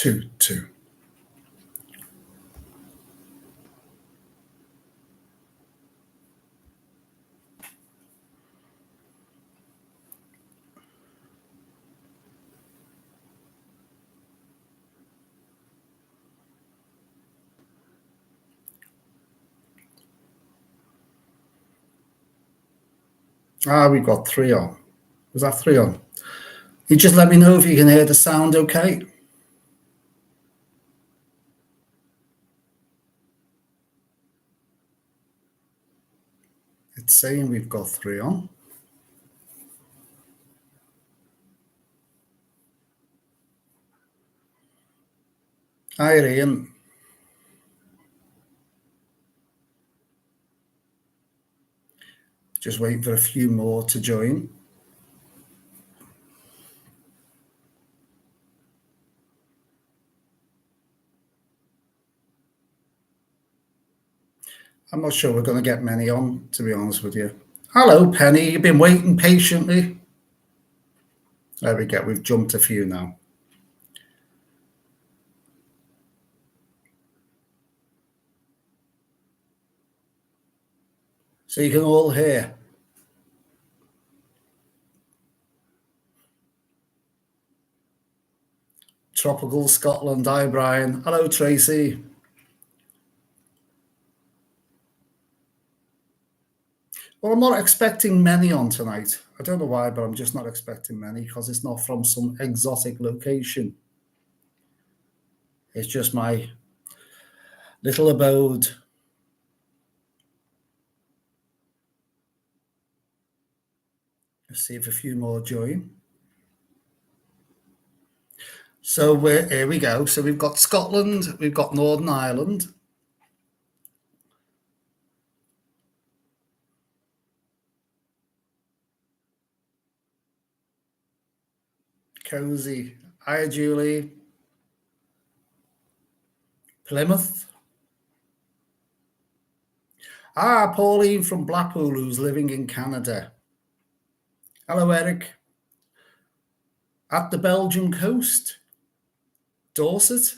2. We've got 3 on. Was that 3 on? You just let me know if you can hear the sound okay. It's saying we've got 3 on. Hi, Ian. Just waiting for a few more to join. I'm not sure we're going to get many on, to be honest with you. Hello, Penny. You've been waiting patiently. There we go. We've jumped a few now. So you can all hear. Tropical Scotland. Hi, Brian. Hello, Tracy. Well, I'm not expecting many on tonight. I don't know why, but I'm just not expecting many because it's not from some exotic location. It's just my little abode. Let's see if a few more join. So here we go. So we've got Scotland, we've got Northern Ireland. Cozy. Hi, Julie. Plymouth. Pauline from Blackpool, who's living in Canada. Hello, Eric. At the Belgian coast. Dorset.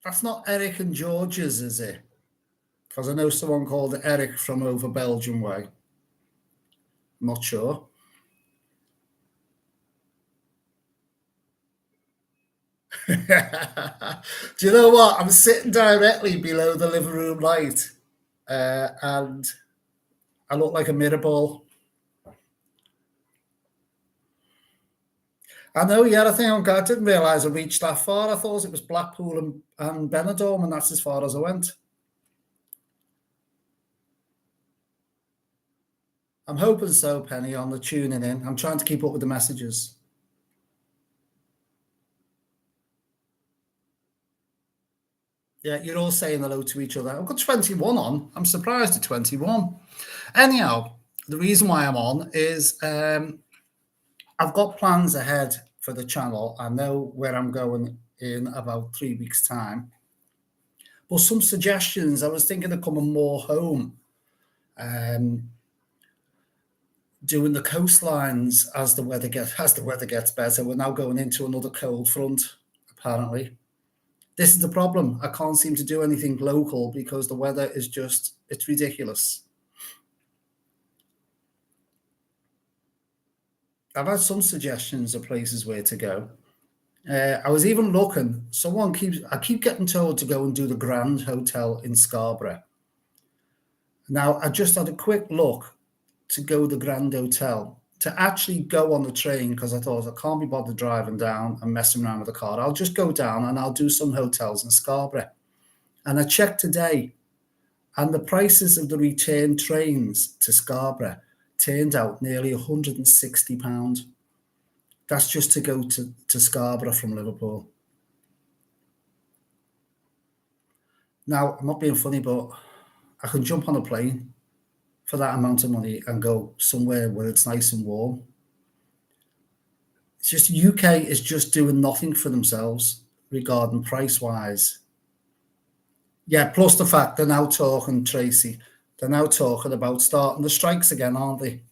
That's not Eric and George's, is it? Because I know someone called Eric from over Belgium way. I'm not sure. Do you know what? I'm sitting directly below the living room light, and I look like a mirror ball. I know, yeah, I didn't realise I reached that far. I thought it was Blackpool and Benidorm, and that's as far as I went. I'm hoping so, Penny, on the tuning in. I'm trying to keep up with the messages. Yeah, you're all saying hello to each other. I've got 21 on. I'm surprised at 21. Anyhow, the reason why I'm on is I've got plans ahead for the channel. I know where I'm going in about 3 weeks' time. But some suggestions, I was thinking of coming more home, doing the coastlines as the weather gets better. We're now going into another cold front, apparently. This is the problem. I can't seem to do anything local because the weather is it's ridiculous. I've had some suggestions of places where to go. I was even looking. I keep getting told to go and do the Grand Hotel in Scarborough. Now, I just had a quick look to go to the Grand Hotel, to actually go on the train, because I thought I can't be bothered driving down and messing around with the car. I'll just go down and I'll do some hotels in Scarborough. And I checked today, and the prices of the return trains to Scarborough turned out nearly £160. That's just to go to Scarborough from Liverpool. Now, I'm not being funny, but I can jump on a plane for that amount of money and go somewhere where it's nice and warm. It's just UK is just doing nothing for themselves regarding price-wise. Yeah, plus the fact they're now talking, Tracy, They're now talking about starting the strikes again, aren't they?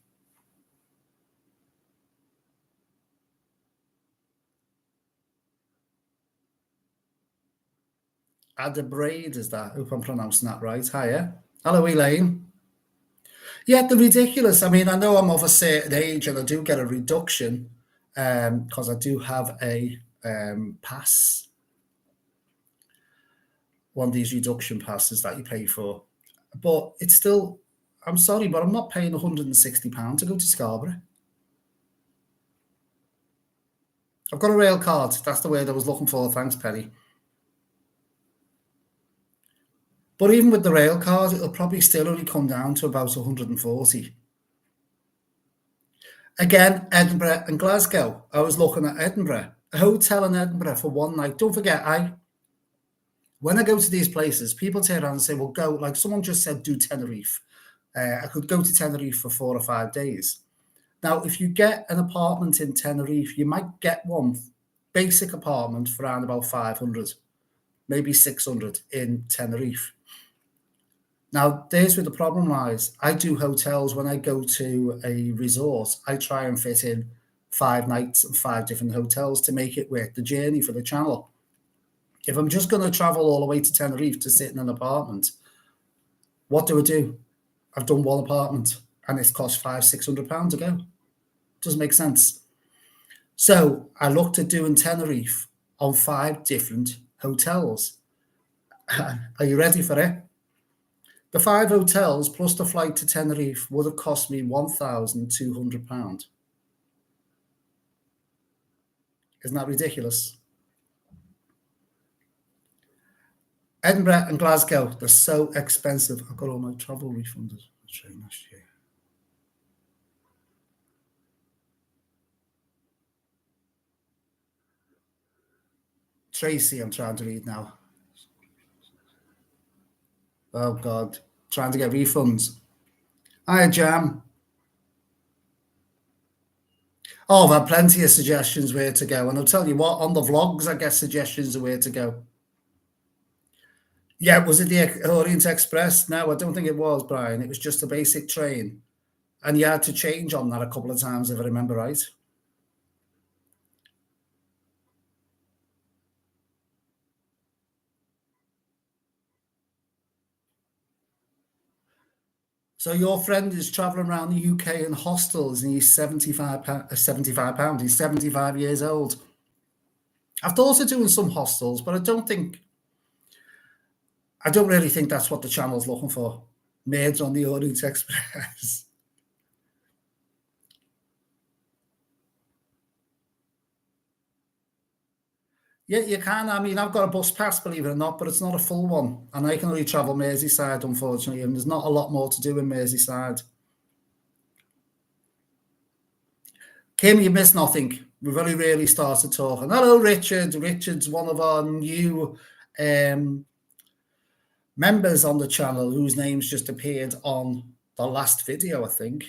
Braid, is that? I hope I'm pronouncing that right. Hiya. Hello, Elaine. Yeah, they're ridiculous. I mean, I know I'm of a certain age and I do get a reduction because I do have a pass, one of these reduction passes that you pay for. But it's still, I'm sorry, but I'm not paying £160 to go to Scarborough. I've got a rail card. That's the word I was looking for. Thanks, Penny. But even with the rail card, it'll probably still only come down to about 140. Again, Edinburgh and Glasgow. I was looking at Edinburgh, a hotel in Edinburgh for one night. Don't forget, when I go to these places, people turn around and say, well, go, like someone just said, do Tenerife. I could go to Tenerife for 4 or 5 days. Now, if you get an apartment in Tenerife, you might get one basic apartment for around about 500, maybe 600 in Tenerife. Now, there's where the problem lies. I do hotels when I go to a resort. I try and fit in 5 nights and 5 different hotels to make it worth the journey for the channel. If I'm just going to travel all the way to Tenerife to sit in an apartment, what do? I've done one apartment and it's cost £500-600 to go. Doesn't make sense. So I looked at doing Tenerife on 5 different hotels. Are you ready for it? The 5 hotels plus the flight to Tenerife would have cost me £1,200. Isn't that ridiculous? Edinburgh and Glasgow, they're so expensive. I've got all my travel refunded last year. Tracy, I'm trying to read now. Oh, God. Trying to get refunds. Hi, Jam. Oh, I've had plenty of suggestions where to go. And I'll tell you what, on the vlogs, I get suggestions of where to go. Yeah, was it the Orient Express? No, I don't think it was, Brian. It was just a basic train. And you had to change on that a couple of times, if I remember right. So your friend is traveling around the UK in hostels and he's £75. He's 75 years old. I've thought of doing some hostels, but I don't really think that's what the channel's looking for. Maids on the Orient Express. Yeah, you can. I mean, I've got a bus pass, believe it or not, but it's not a full one. And I can only travel Merseyside, unfortunately, and there's not a lot more to do in Merseyside. Kim, you missed nothing. We've only really started talking. Hello, Richard. Richard's one of our new members on the channel whose name's just appeared on the last video, I think.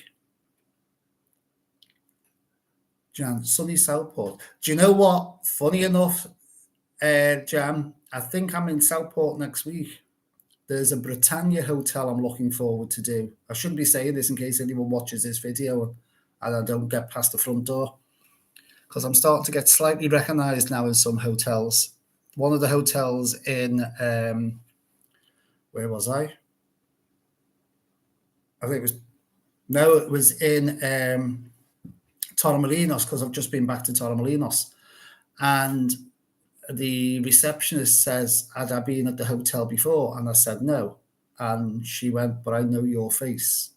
Jan, sunny Southport. Do you know what? Funny enough, Jan, I think I'm in Southport next week. There's a Britannia hotel I'm looking forward to do. I shouldn't be saying this in case anyone watches this video and I don't get past the front door, because I'm starting to get slightly recognised now in some hotels. One of the hotels in, where was I? I think it was in Torremolinos, because I've just been back to Torremolinos. And the receptionist says, had I been at the hotel before? And I said, no. And she went, but I know your face.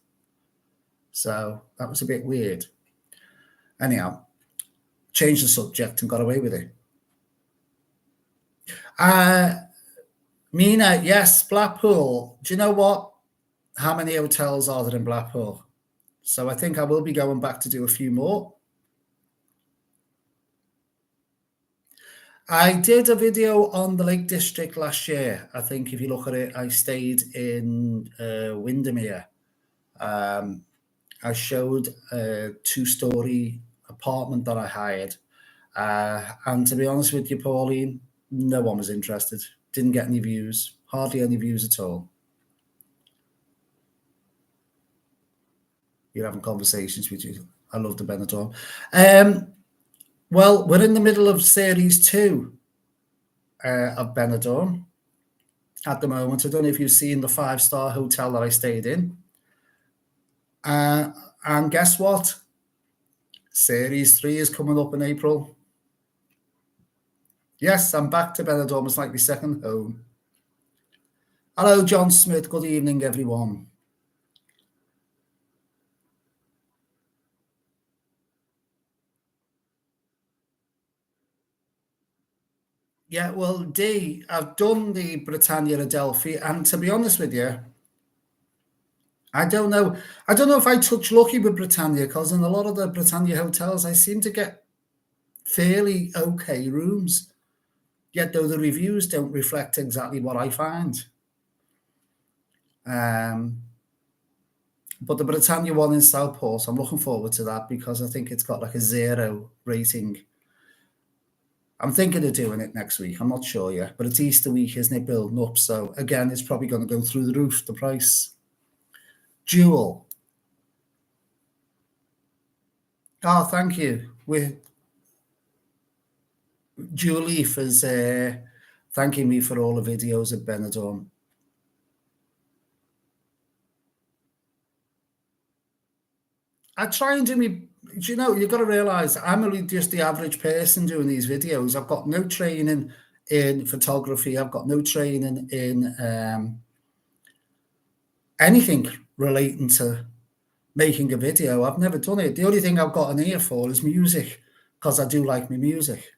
So that was a bit weird. Anyhow, changed the subject and got away with it. Mina, yes, Blackpool. Do you know what? How many hotels are there in Blackpool? So I think I will be going back to do a few more. I did a video on the Lake District last year. I think if you look at it, I stayed in Windermere. I showed a 2-story apartment that I hired. And to be honest with you, Pauline, no one was interested. Didn't get any views, hardly any views at all. You're having conversations with you. I love the Benidorm. Well, we're in the middle of series 2 of Benidorm at the moment. I don't know if you've seen the 5-star hotel that I stayed in. And guess what? Series 3 is coming up in April. Yes, I'm back to Benidorm. It's like my second home. Hello, John Smith. Good evening, everyone. Yeah, well, D, I've done the Britannia Adelphi, and to be honest with you, I don't know. I don't know if I touch lucky with Britannia, because in a lot of the Britannia hotels, I seem to get fairly okay rooms. Yet though the reviews don't reflect exactly what I find. But the Britannia one in Southport, I'm looking forward to that because I think it's got like a 0 rating. I'm thinking of doing it next week. I'm not sure yet, but it's Easter week, isn't it, building up? So again, it's probably going to go through the roof, the price. Jewel. Oh, thank you. Julie is thanking me for all the videos of Benidorm. I try and do me. You know, you've got to realise I'm only just the average person doing these videos. I've got no training in photography. I've got no training in anything relating to making a video. I've never done it. The only thing I've got an ear for is music, because I do like my music.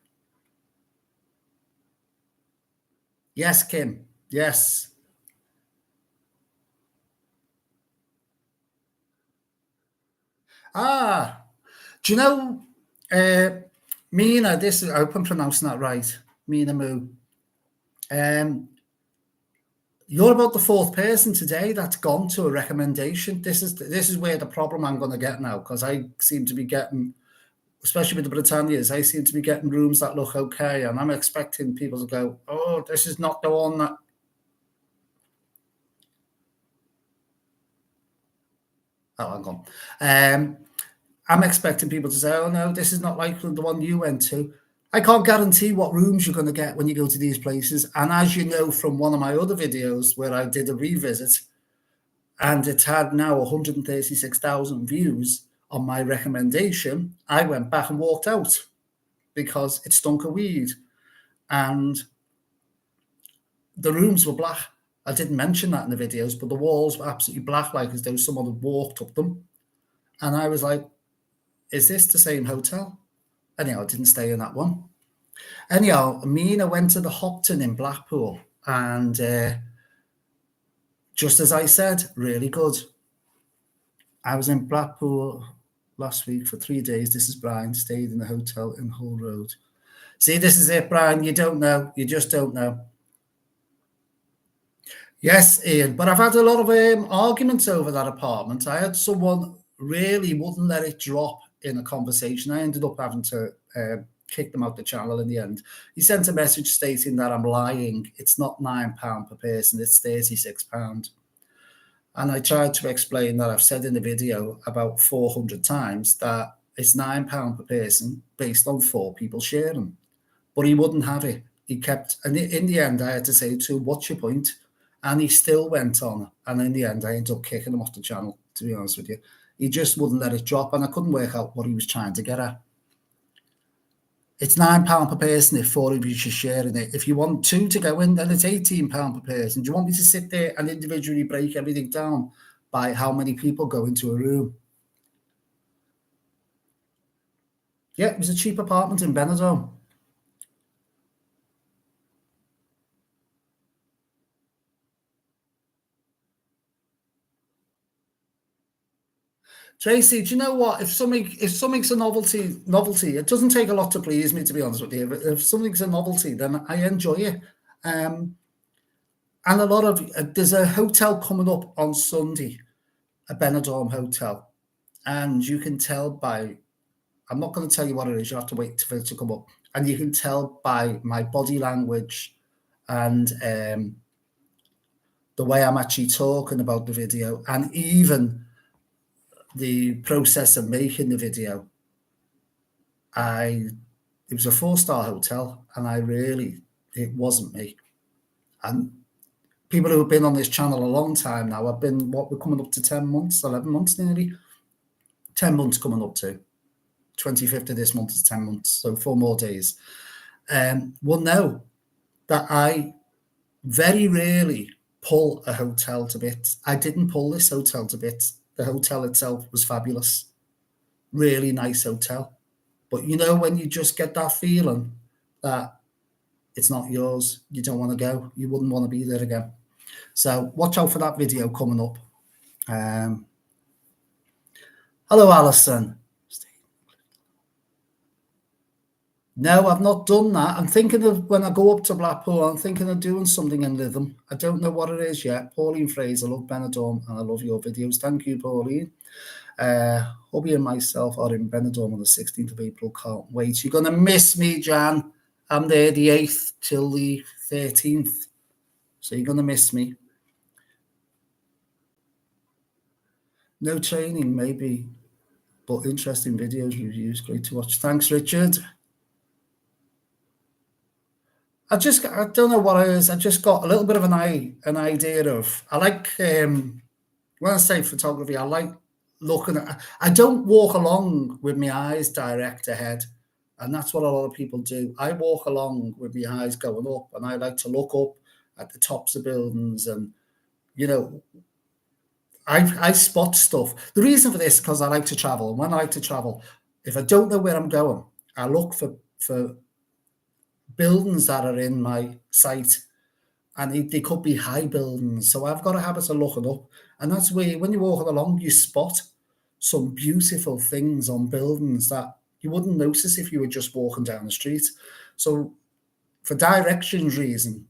Yes, Kim. Yes. Do you know, Mina, this is, I hope I'm pronouncing that right, Mina Moo. You're about the 4th person today that's gone to a recommendation. This is where the problem I'm going to get now, because I seem to be getting, especially with the Britannias, I seem to be getting rooms that look okay, and I'm expecting people to go, oh, this is not the one that. Oh, hang on. I'm expecting people to say, oh, no, this is not like the one you went to. I can't guarantee what rooms you're going to get when you go to these places. And as you know from one of my other videos where I did a revisit, and it had now 136,000 views on my recommendation, I went back and walked out because it stunk of weed. And the rooms were black. I didn't mention that in the videos, but the walls were absolutely black, like as though someone had walked up them. And I was like, is this the same hotel? Anyhow, I didn't stay in that one. Anyhow, me and I went to the Hopton in Blackpool, and just as I said, really good. I was in Blackpool last week for 3 days. This is Brian, stayed in the hotel in Hull Road. See, this is it, Brian. You don't know. You just don't know. Yes, Ian, but I've had a lot of arguments over that apartment. I had someone really wouldn't let it drop in a conversation. I ended up having to kick them out the channel in the end. He sent a message stating that I'm lying. It's not £9 per person, it's £36. And I tried to explain that I've said in the video about 400 times that it's £9 per person based on 4 people sharing. But he wouldn't have it. He kept, and in the end, I had to say to him, what's your point? And he still went on. And in the end, I ended up kicking him off the channel, to be honest with you. He just wouldn't let it drop, and I couldn't work out what he was trying to get at. It's £9 per person if 4 of you are sharing it. If you want 2 to go in, then it's £18 per person. Do you want me to sit there and individually break everything down by how many people go into a room? Yeah, it was a cheap apartment in Benidorm. Tracy, do you know what? If something's a novelty, it doesn't take a lot to please me, to be honest with you. If something's a novelty, then I enjoy it. And a lot of there's a hotel coming up on Sunday, a Benidorm hotel, and you can tell by. I'm not going to tell you what it is. You have to wait for it to come up, and you can tell by my body language and the way I'm actually talking about the video, and even the process of making the video, it was a 4-star hotel, and it wasn't me. And people who have been on this channel a long time now, we're coming up to 10 months, 11 months nearly. 10 months coming up to. 25th of this month is 10 months, so 4 more days. Will know that I very rarely pull a hotel to bits. I didn't pull this hotel to bits. The hotel itself was fabulous. Really nice hotel. But you know, when you just get that feeling that it's not yours, you don't want to go, you wouldn't want to be there again. So watch out for that video coming up. Hello, Alison. No, I've not done that. I'm thinking of, when I go up to Blackpool, I'm thinking of doing something in Lytham. I don't know what it is yet. Pauline Fraser, I love Benidorm, and I love your videos. Thank you, Pauline. Hubby and myself are in Benidorm on the 16th of April. Can't wait. You're going to miss me, Jan. I'm there the 8th till the 13th. So you're going to miss me. No training, maybe, but interesting videos, reviews. Great to watch. Thanks, Richard. I don't know what it is. I just got a little bit of an idea of, I like, when I say photography, I like looking at, I don't walk along with my eyes direct ahead. And that's what a lot of people do. I walk along with my eyes going up, and I like to look up at the tops of buildings, and, you know, I spot stuff. The reason for this is because I like to travel. And when I like to travel, if I don't know where I'm going, I look for buildings that are in my sight, and they could be high buildings. So I've got a habit of looking up, and that's where, when you're walking along, you spot some beautiful things on buildings that you wouldn't notice if you were just walking down the street. So for directions reason,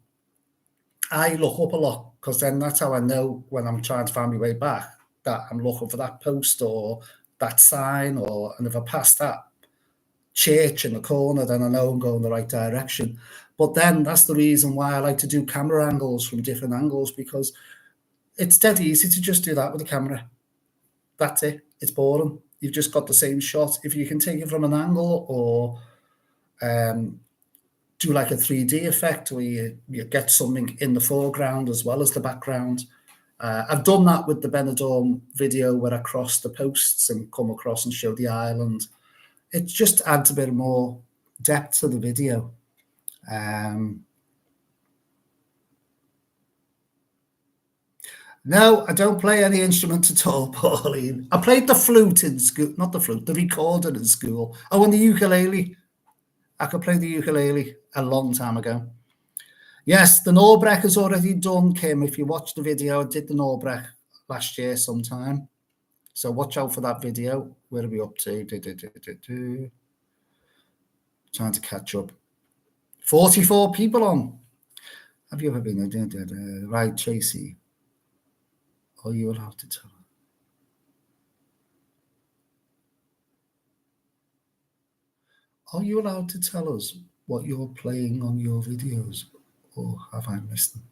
I look up a lot, because then that's how I know, when I'm trying to find my way back, that I'm looking for that post or that sign, and if I pass that church in the corner, then I know I'm going the right direction. But then that's the reason why I like to do camera angles from different angles, because it's dead easy to just do that with a camera. That's it. It's boring. You've just got the same shot. If you can take it from an angle, or do like a 3D effect where you get something in the foreground as well as the background. I've done that with the Benidorm video, where I cross the posts and come across and show the island. It just adds a bit more depth to the video. No, I don't play any instrument at all, Pauline. I played the flute in school, not the flute, the recorder in school. Oh, and the ukulele. I could play the ukulele a long time ago. Yes, the Norbreck is already done, Kim. If you watch the video, I did the Norbreck last year sometime. So watch out for that video. Where are we up to? Trying to catch up. 44 people on. Have you ever been right, Tracy? Are you allowed to tell? Are you allowed to tell us what you're playing on your videos, or have I missed them?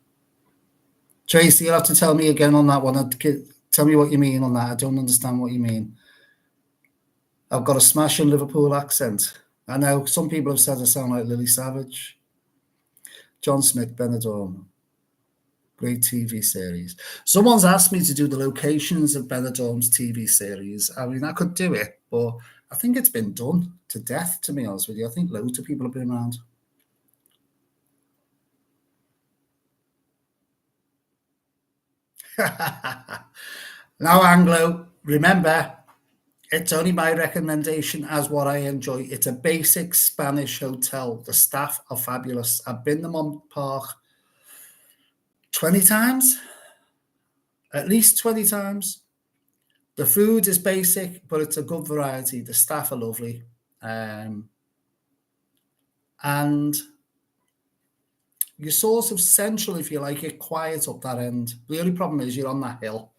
Tracy, you'll have to tell me again on that one. Tell me what you mean on that. I don't understand what you mean. I've got a smashing Liverpool accent. I know some people have said I sound like Lily Savage. John Smith, Benidorm. Great TV series. Someone's asked me to do the locations of Benidorm's TV series. I mean, I could do it, but I think it's been done to death, to be honest with you. I think loads of people have been around. Now, Anglo, remember, it's only my recommendation as what I enjoy. It's a basic Spanish hotel. The staff are fabulous. I've been to Mont Park 20 times, at least 20 times. The food is basic, but it's a good variety. The staff are lovely. And you're sort of central, if you like it, quiet up that end. The only problem is you're on that hill.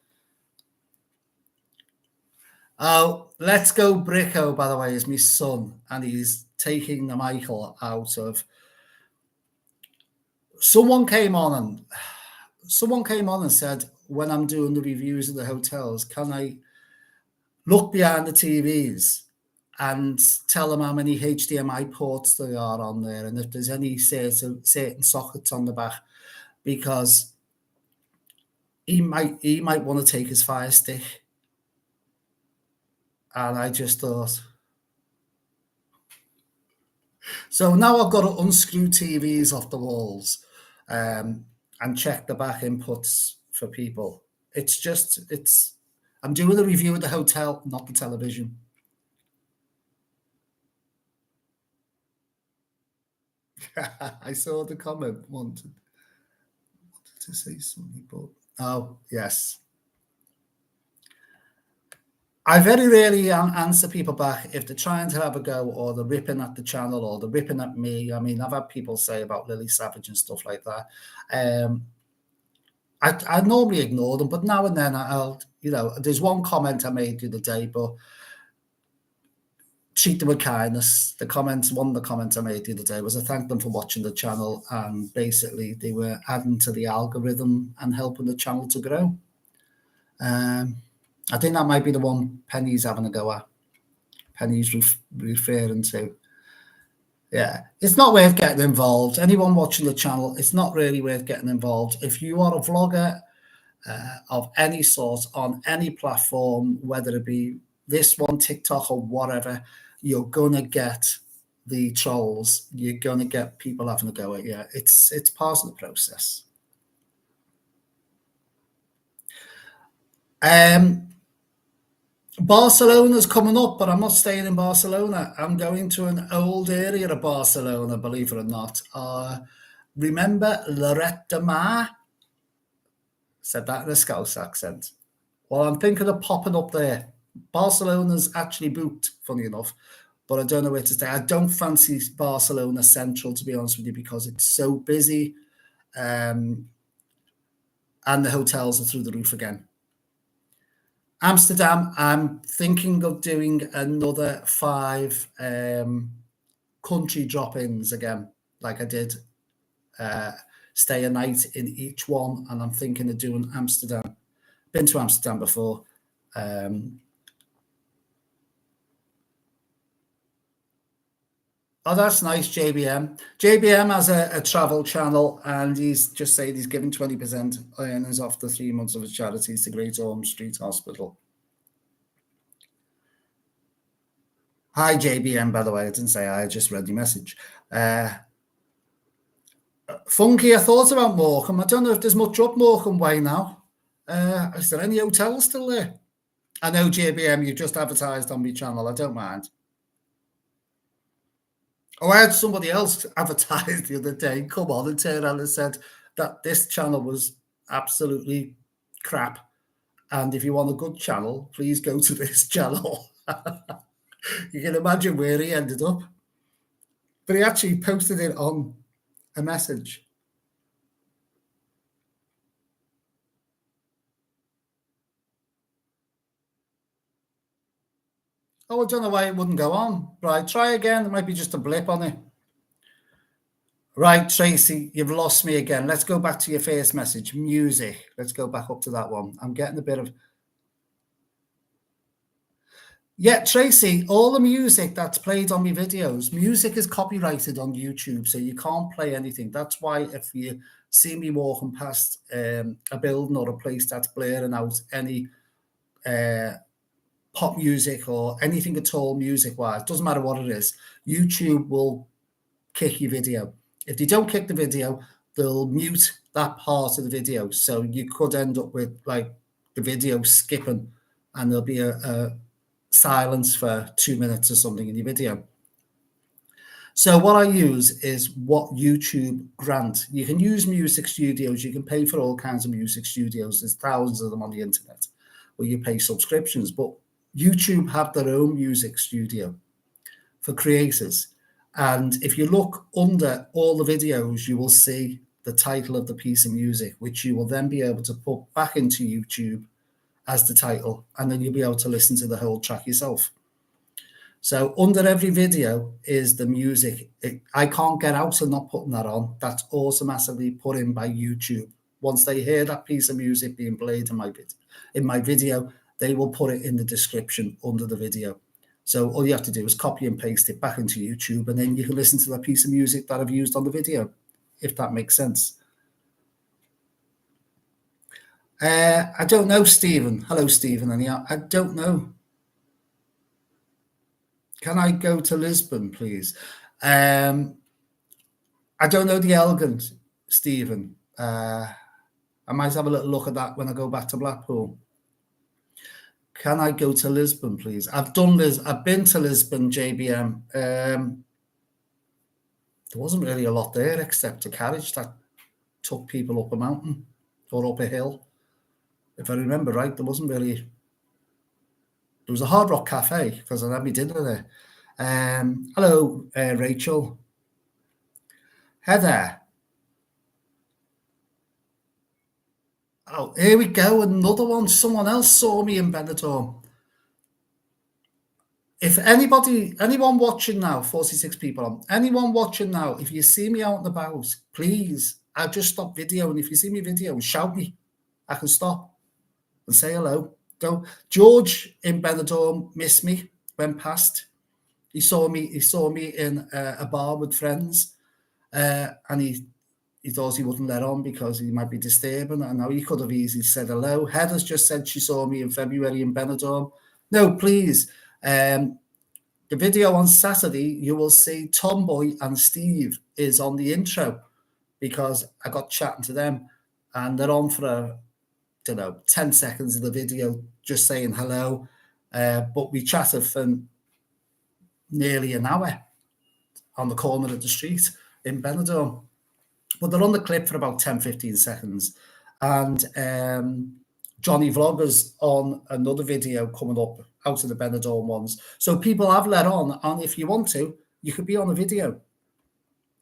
Oh, Let's Go Bricko, by the way, is my son, and he's taking the Michael out of... Someone came on and said, when I'm doing the reviews of the hotels, can I look behind the TVs and tell them how many HDMI ports there are on there and if there's any certain sockets on the back, because he might want to take his Fire Stick. And I just thought, so now I've got to unscrew TVs off the walls, and check the back inputs for people. I'm doing a review of the hotel, not the television. I saw the comment, wanted to say something, but oh, yes. I very rarely answer people back if they're trying to have a go or they're ripping at the channel or they're ripping at me. I mean, I've had people say about Lily Savage and stuff like that. I normally ignore them, but now and then there's one comment I made the other day, but treat them with kindness. One of the comments I made the other day was I thanked them for watching the channel, and basically they were adding to the algorithm and helping the channel to grow. I think that might be the one Penny's having a go at. Penny's referring to. Yeah, it's not worth getting involved. Anyone watching the channel, it's not really worth getting involved. If you are a vlogger of any sort on any platform, whether it be this one, TikTok or whatever, you're going to get the trolls. You're going to get people having a go at you. It's part of the process. Barcelona's coming up, but I'm not staying in Barcelona. I'm going to an old area of Barcelona, believe it or not. Remember Lloret de Mar? Said that in a Scouse accent. Well, I'm thinking of popping up there. Barcelona's actually booked, funny enough, but I don't know where to stay. I don't fancy Barcelona Central, to be honest with you, because it's so busy, and the hotels are through the roof again. Amsterdam, I'm thinking of doing another 5 country drop-ins again, like I did. Stay a night in each one, and I'm thinking of doing Amsterdam. Been to Amsterdam before. Oh, that's nice, JBM. JBM has a travel channel, and he's just saying he's giving 20% earnings off the 3 months of his charities to Great Ormond Street Hospital. Hi, JBM, by the way. I didn't say I just read your message. Funky, I thought about Morecambe. I don't know if there's much up Morecambe Way now. Is there any hotels still there? I know, JBM, you just advertised on my channel. I don't mind. Oh, I had somebody else advertise the other day, come on, and turn around and said that this channel was absolutely crap. And if you want a good channel, please go to this channel. You can imagine where he ended up. But he actually posted it on a message. Oh, I don't know why it wouldn't go on. Right, try again. There might be just a blip on it. Right, Tracy, you've lost me again. Let's go back to your first message. Music. Let's go back up to that one. I'm getting a bit of... Yeah, Tracy, all the music that's played on my videos, music is copyrighted on YouTube, so you can't play anything. That's why if you see me walking past a building or a place that's blaring out any pop music or anything at all music-wise, doesn't matter what it is, YouTube will kick your video. If they don't kick the video, they'll mute that part of the video. So you could end up with like the video skipping and there'll be a silence for 2 minutes or something in your video. So what I use is what YouTube grant. You can use music studios. You can pay for all kinds of music studios. There's thousands of them on the internet where you pay subscriptions. But YouTube have their own music studio for creators. And if you look under all the videos, you will see the title of the piece of music, which you will then be able to put back into YouTube as the title, and then you'll be able to listen to the whole track yourself. So under every video is the music. I can't get out of not putting that on. That's automatically put in by YouTube. Once they hear that piece of music being played in my video, they will put it in the description under the video. So all you have to do is copy and paste it back into YouTube, and then you can listen to the piece of music that I've used on the video, if that makes sense. I don't know, Stephen. Hello, Stephen. Anyhow, I don't know. Can I go to Lisbon, please? I don't know the Elgin, Stephen. I might have a little look at that when I go back to Blackpool. Can I go to Lisbon, please? I've been to Lisbon, JBM. There wasn't really a lot there except a carriage that took people up a mountain or up a hill. If I remember right, there wasn't really. There was a Hard Rock Cafe because I had my dinner there. Hello, Rachel. Heather. Oh, here we go. Another one. Someone else saw me in Benidorm. If anyone watching now, 46 people on, anyone watching now, if you see me out and about, please, I'll just stop videoing. If you see me video, shout me. I can stop and say hello. Don't. George in Benidorm missed me, went past. He saw me in a bar with friends, and he thought he wouldn't let on because he might be disturbing. And now he could have easily said hello. Heather's just said she saw me in February in Benidorm. No, please. The video on Saturday, you will see Tomboy and Steve is on the intro because I got chatting to them, and they're on for 10 seconds of the video just saying hello. But we chatted for nearly an hour on the corner of the street in Benidorm. But they're on the clip for about 10, 15 seconds. And Johnny Vlogger's on another video coming up out of the Benidorm ones. So people have let on, and if you want to, you could be on a video.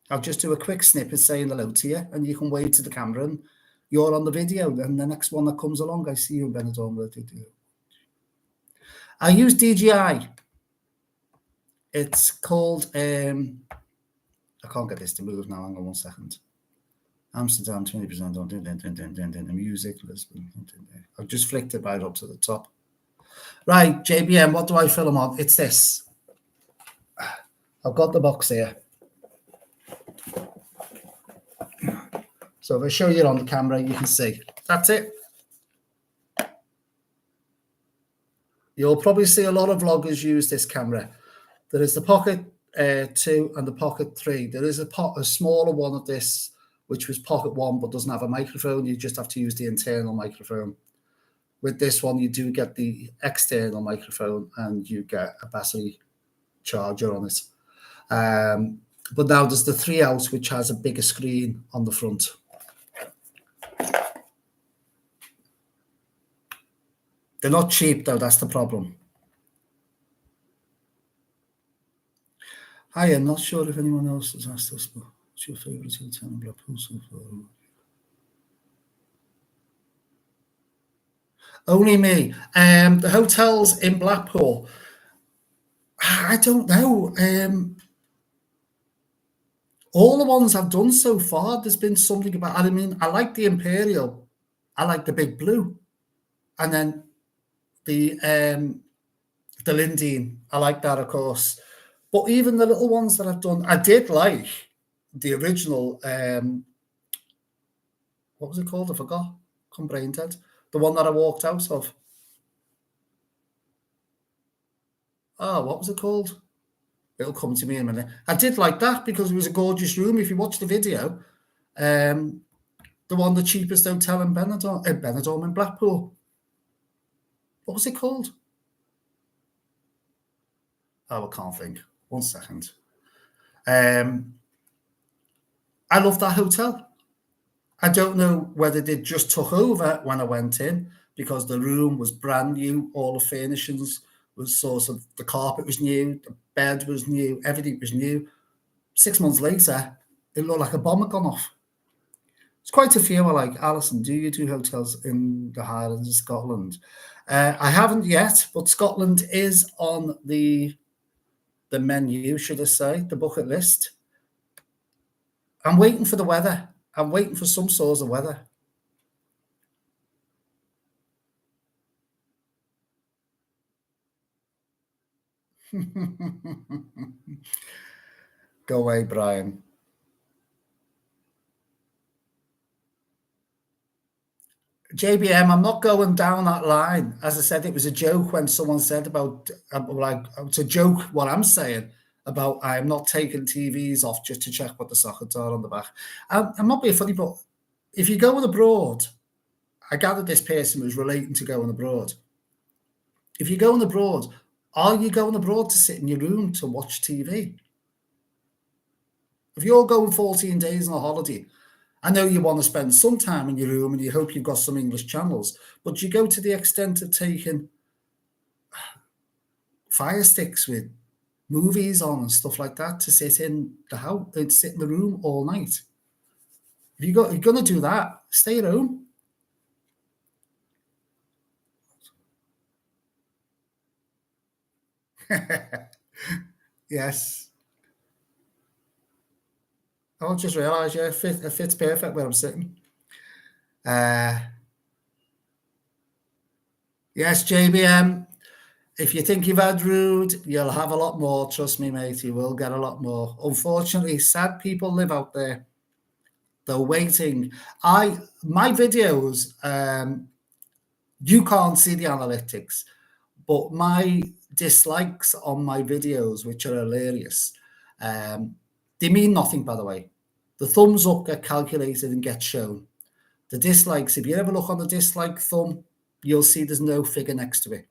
I'll just do a quick snippet saying hello to you, and you can wave to the camera, and you're on the video. And the next one that comes along, I see you in Benidorm. I use DJI. It's called, I can't get this to move now. Hang on 1 second. Amsterdam, 20% on music, Lisbon. I've just flicked it right up to the top. Right, JBM, what do I film on? It's this. I've got the box here. So if I show you on the camera, you can see. That's it. You'll probably see a lot of vloggers use this camera. There is the Pocket 2 and the Pocket 3. There is a smaller one of this, which was Pocket 1, but doesn't have a microphone. You just have to use the internal microphone. With this one, you do get the external microphone and you get a battery charger on it. But now there's the 3 out, which has a bigger screen on the front. They're not cheap, though. That's the problem. Hi, I'm not sure if anyone else has asked us, but what's your favourite hotel in Blackpool so far? Only me. The hotels in Blackpool, I don't know. All the ones I've done so far, there's been something about. I mean, I like the Imperial. I like the Big Blue, and then the Lindeen. I like that, of course. But even the little ones that I've done, I did like the original. What was it called? I forgot. Come brain dead. The one that I walked out of. Oh, what was it called? It'll come to me in a minute. I did like that because it was a gorgeous room. If you watch the video, the cheapest hotel in Benidorm in Blackpool. What was it called? Oh, I can't think. 1 second. I love that hotel. I don't know whether they just took over when I went in because the room was brand new. All the furnishings was sort of, the carpet was new, the bed was new, everything was new. 6 months later, it looked like a bomb had gone off. It's quite a few. I like, Alison, do you do hotels in the Highlands of Scotland? I haven't yet, but Scotland is on the menu, should I say, the bucket list. I'm waiting for the weather. I'm waiting for some sort of weather. Go away, Brian. JBM, I'm not going down that line. As I said, it was a joke when someone said about, like, it's a joke what I'm saying about I'm not taking TVs off just to check what the sockets are on the back. I'm not being funny, but if you're going abroad, I gather this person was relating to going abroad. If you're going abroad, are you going abroad to sit in your room to watch TV? If you're going 14 days on a holiday, I know you want to spend some time in your room and you hope you've got some English channels, but you go to the extent of taking fire sticks with movies on and stuff like that to sit in the house, sit in the room all night. If you're going to do that, stay at home. Yes. I just realised, yeah, it fits perfect where I'm sitting. Yes, JBM. If you think you've had rude, you'll have a lot more. Trust me, mate. You will get a lot more. Unfortunately, sad people live out there. They're waiting. My videos, you can't see the analytics, but my dislikes on my videos, which are hilarious, they mean nothing, by the way. The thumbs up get calculated and get shown. The dislikes, if you ever look on the dislike thumb, you'll see there's no figure next to it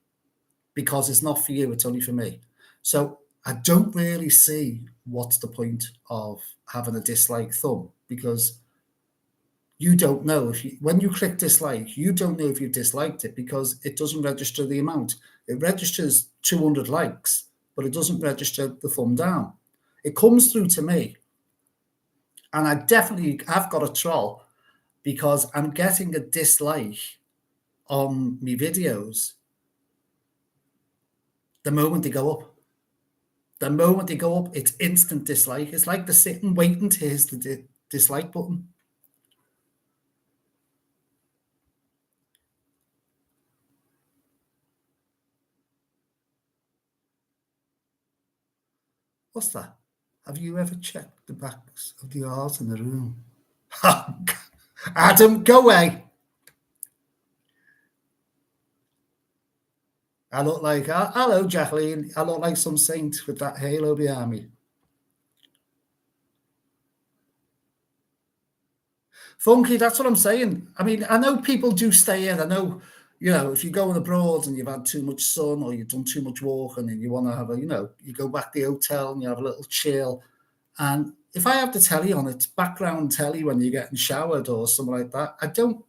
because it's not for you, it's only for me. So I don't really see what's the point of having a dislike thumb because you don't know if you, when you click dislike, you don't know if you disliked it because it doesn't register the amount. It registers 200 likes, but it doesn't register the thumb down. It comes through to me, and I definitely have got a troll because I'm getting a dislike on my videos the moment they go up. The moment they go up, it's instant dislike. It's like they're sitting waiting to hit the dislike button. What's that? Have you ever checked the backs of the art in the room? Adam, go away. I look like, hello, Jacqueline. I look like some saint with that halo behind me. Funky, that's what I'm saying. I mean, I know people do stay in. I know, if you're going abroad and you've had too much sun or you've done too much walking and you want to have you go back to the hotel and you have a little chill. And if I have the telly on, it's background telly when you're getting showered or something like that. I don't,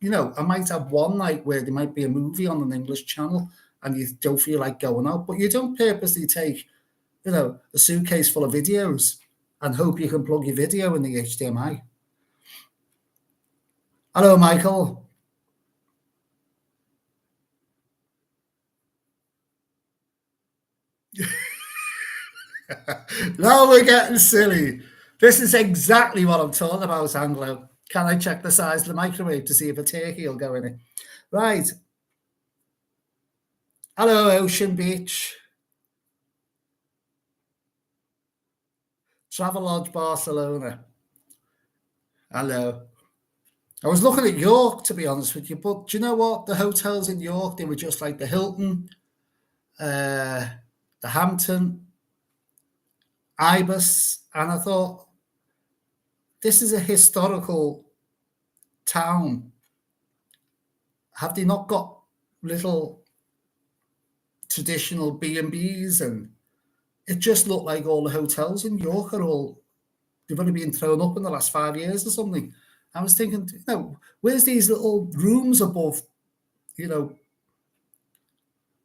I might have one night where there might be a movie on an English channel and you don't feel like going out, but you don't purposely take, a suitcase full of videos and hope you can plug your video in the HDMI. Hello, Michael. Now we're getting silly. This is exactly what I'm talking about, Anglo. Can I check the size of the microwave to see if a turkey will go in it? Right. Hello, Ocean Beach. Travelodge Barcelona. Hello. I was looking at York, to be honest with you, but do you know what? The hotels in York, they were just like the Hilton, the Hampton, Ibis, and I thought, this is a historical town. Have they not got little traditional B&Bs? And it just looked like all the hotels in York they've only been thrown up in the last 5 years or something. I was thinking, where's these little rooms above,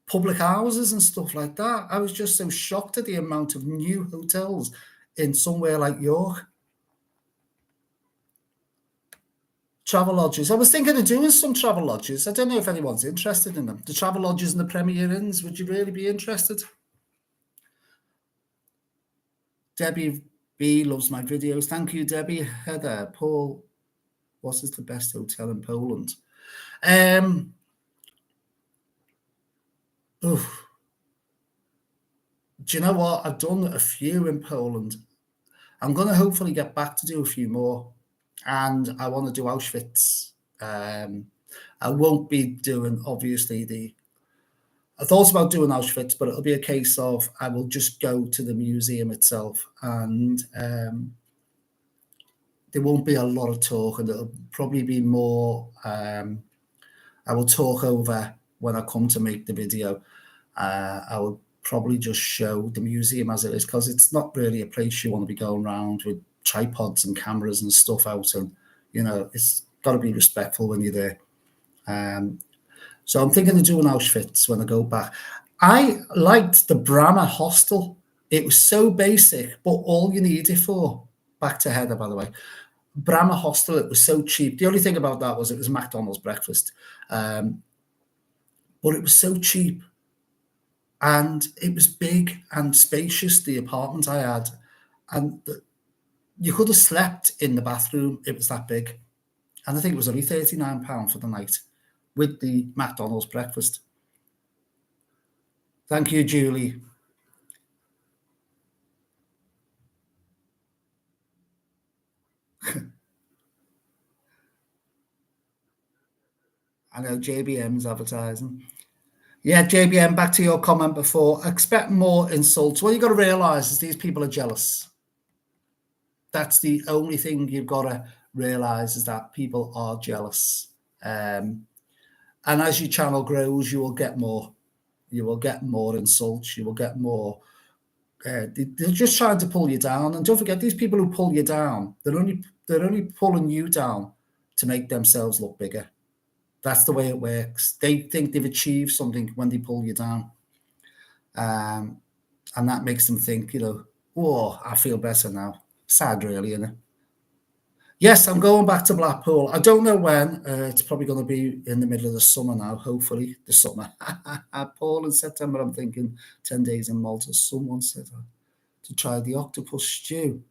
public houses and stuff like that? I was just so shocked at the amount of new hotels in somewhere like York. Travel lodges. I was thinking of doing some travel lodges. I don't know if anyone's interested in them. The travel lodges and the Premier Inns. Would you really be interested? Debbie B loves my videos. Thank you, Debbie. Heather, Paul, what is the best hotel in Poland? Oof. Do you know what? I've done a few in Poland. I'm going to hopefully get back to do a few more, and I want to do Auschwitz. Um, I won't be doing obviously the. I thought about doing Auschwitz, but it'll be a case of I will just go to the museum itself, and there won't be a lot of talk, and it'll probably be more. I will talk over when I come to make the video. I will probably just show the museum as it is, because it's not really a place you want to be going around with tripods and cameras and stuff out, and it's got to be respectful when you're there. So I'm thinking of doing Auschwitz when I go back. I liked the Brahma hostel. It was so basic, but all you need it for. Back to Heather, by the way. Brahma hostel, it was so cheap. The only thing about that was it was McDonald's breakfast. But it was so cheap. And it was big and spacious, the apartment I had. And you could have slept in the bathroom. It was that big. And I think it was only £39 for the night with the McDonald's breakfast. Thank you, Julie. I know JBM's advertising. Yeah, JBM, back to your comment before. Expect more insults. What you got to realise is these people are jealous. That's the only thing you've got to realise, is that people are jealous. And as your channel grows, you will get more. You will get more insults. You will get more. They're just trying to pull you down. And don't forget, these people who pull you down, they're only pulling you down to make themselves look bigger. That's the way it works. They think they've achieved something when they pull you down. And that makes them think, oh, I feel better now. Sad, really, isn't it? Yes, I'm going back to Blackpool. I don't know when. It's probably going to be in the middle of the summer now, hopefully, the summer. Paul, in September, I'm thinking 10 days in Malta. Someone said to try the octopus stew.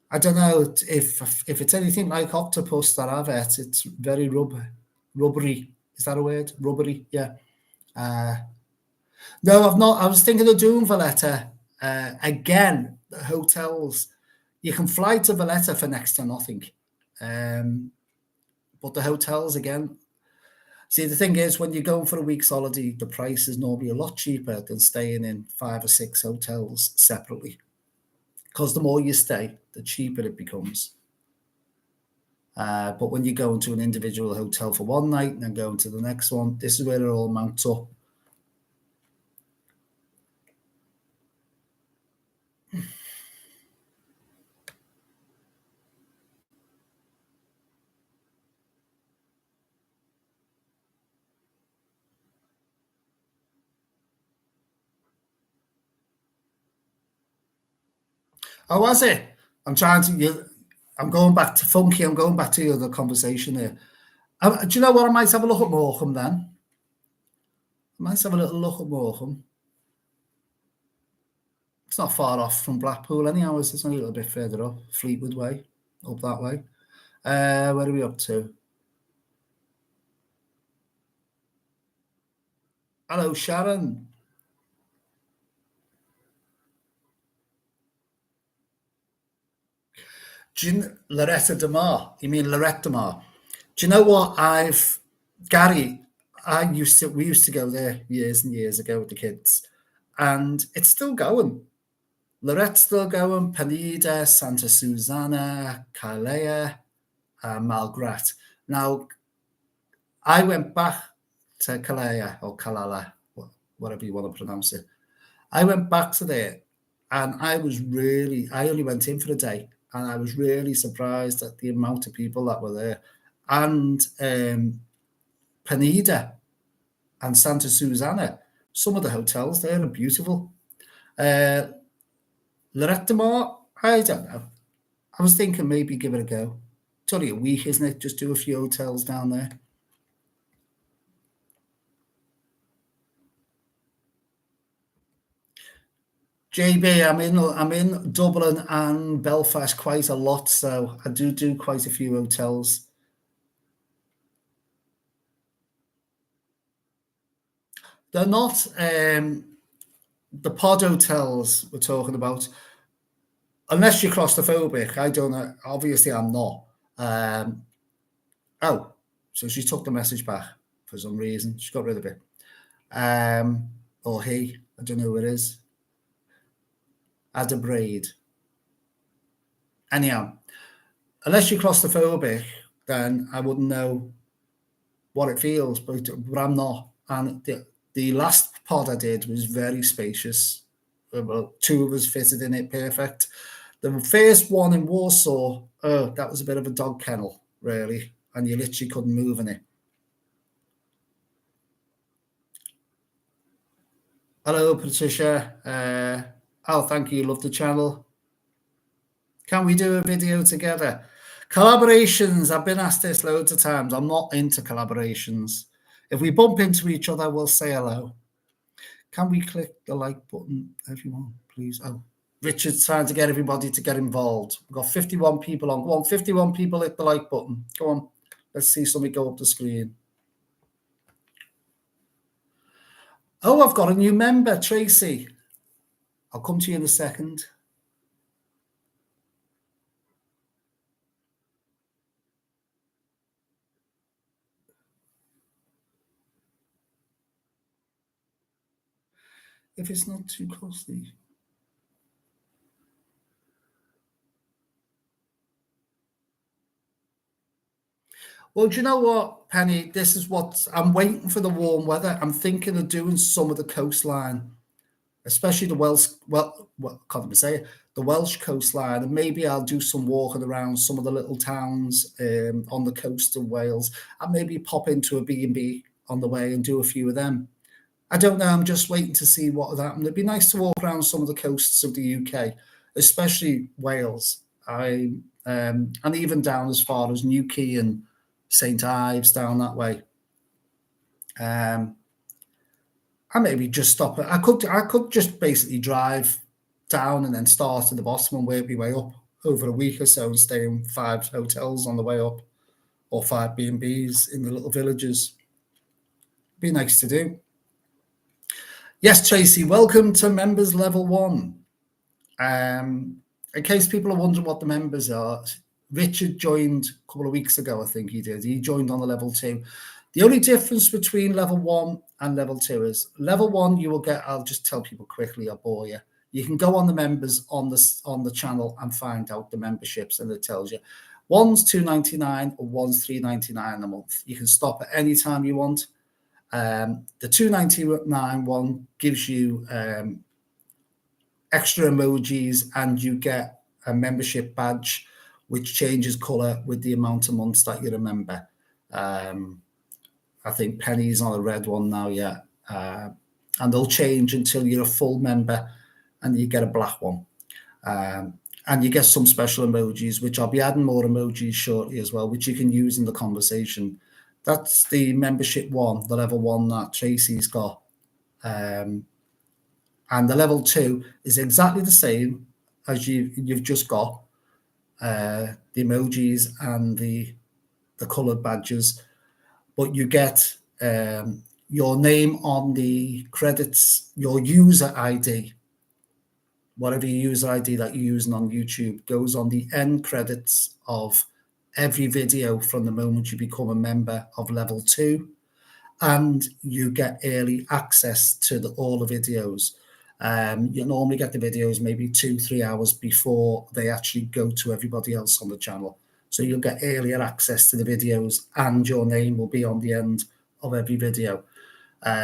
I don't know if it's anything like octopus that I've had. It's very rubbery. Is that a word? Rubbery, yeah. No, I've not. I was thinking of doing Valletta. Again, the hotels. You can fly to Valletta for next to nothing. But the hotels, again. See, the thing is, when you're going for a week's holiday, the price is normally a lot cheaper than staying in 5 or 6 hotels separately. Because the more you stay, the cheaper it becomes. But when you go into an individual hotel for one night and then go into the next one, this is where it all mounts up. Oh, was it? I'm going back to funky. I'm going back to the other conversation there. Do you know what? I might have a look at Morecambe then. I might have a little look at Morecambe. It's not far off from Blackpool anyhow. It's only a little bit further up, Fleetwood Way, up that way. Where are we up to? Hello, Sharon. Loretta Demar. You mean Lorette Demar? Do you know what? Gary, we used to go there years and years ago with the kids, and it's still going. Lorette's still going, Penida, Santa Susana, Calais, Malgrat. Now, I went back to Calais or Kalala, whatever you want to pronounce it. I went back to there, and I only went in for a day, and I was really surprised at the amount of people that were there. And Penida and Santa Susana, some of the hotels there are beautiful. Lorette Demar, I don't know. I was thinking maybe give it a go. It's only a week, isn't it? Just do a few hotels down there. JB, I'm in Dublin and Belfast quite a lot, so I do quite a few hotels. They're not the pod hotels we're talking about, unless you're claustrophobic, I don't know. Obviously, I'm not. Oh, so she took the message back for some reason. She got rid of it. Or he, I don't know who it is. Add a braid. Anyhow, unless you're claustrophobic, then I wouldn't know what it feels, but I'm not. And the last pod I did was very spacious. Well, two of us fitted in it perfect. The first one in Warsaw, oh, that was a bit of a dog kennel, really, and you literally couldn't move in it. Hello, Patricia. Oh, thank you. Love the channel. Can we do a video together? Collaborations. I've been asked this loads of times. I'm not into collaborations. If we bump into each other, we'll say hello. Can we click the like button, everyone, please? Oh, Richard's trying to get everybody to get involved. We've got 51 people on. Go on, 51 people, hit the like button. Go on. Let's see something go up the screen. Oh, I've got a new member, Tracy. I'll come to you in a second. If it's not too costly. Well, do you know what, Penny? This is what I'm waiting for the warm weather. I'm thinking of doing some of the coastline, especially the Welsh. Well, can't even say it. The Welsh coastline, and maybe I'll do some walking around some of the little towns on the coast of Wales, and maybe pop into a B&B on the way and do a few of them. I don't know. I'm just waiting to see what would happen. It'd be nice to walk around some of the coasts of the UK, especially Wales. And even down as far as Newquay and St Ives, down that way. I maybe just stop it. I could just basically drive down and then start at the bottom and work my way up over a week or so and stay in 5 hotels on the way up, or 5 B&Bs in the little villages. Be nice to do. Yes, Tracy, welcome to members level 1. In case people are wondering what the members are, Richard joined a couple of weeks ago, I think he did. He joined on the level 2. The only difference between level 1 and level 2 is level 1 you will get, I'll just tell people quickly, I'll bore you. You can go on the members on the channel and find out the memberships, and it tells you. One's $2.99 or one's $3.99 a month. You can stop at any time you want. The $2.99 one gives you extra emojis, and you get a membership badge which changes color with the amount of months that you're a member. I think Penny's on a red one now, yeah. And they'll change until you're a full member and you get a black one. And you get some special emojis, which I'll be adding more emojis shortly as well, which you can use in the conversation. That's the membership one, the level 1 that Tracy's got. And the level 2 is exactly the same as you've just got, the emojis and the coloured badges, but you get your name on the credits, your user ID, whatever your user ID that you're using on YouTube goes on the end credits of every video from the moment you become a member of level 2, and you get early access to all the videos. You normally get the videos maybe 2-3 hours before they actually go to everybody else on the channel. So you'll get earlier access to the videos, and your name will be on the end of every video.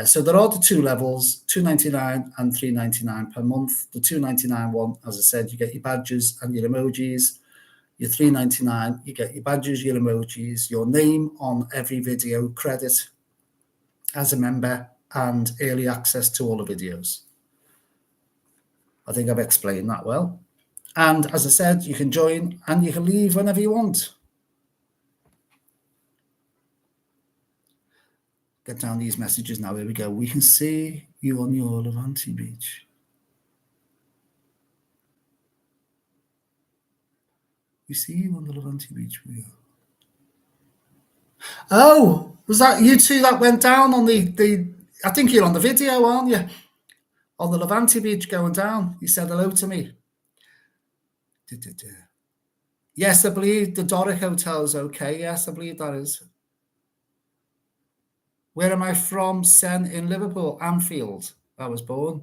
So there are the 2 levels, $2.99 and $3.99 per month. The $2.99 one, as I said, you get your badges and your emojis. Your $3.99, you get your badges, your emojis, your name on every video credit as a member, and early access to all the videos. I think I've explained that well. And as I said, you can join and you can leave whenever you want. Get down these messages now. Here we go. We can see you on your Levante beach. We see you on the Levante beach. Oh, was that you two that went down on the I think you're on the video, aren't you? On the Levante beach going down, he said hello to me. Yes, I believe the Doric Hotel is okay. Yes, I believe that is. Where am I from? Sen in Liverpool, Anfield. I was born.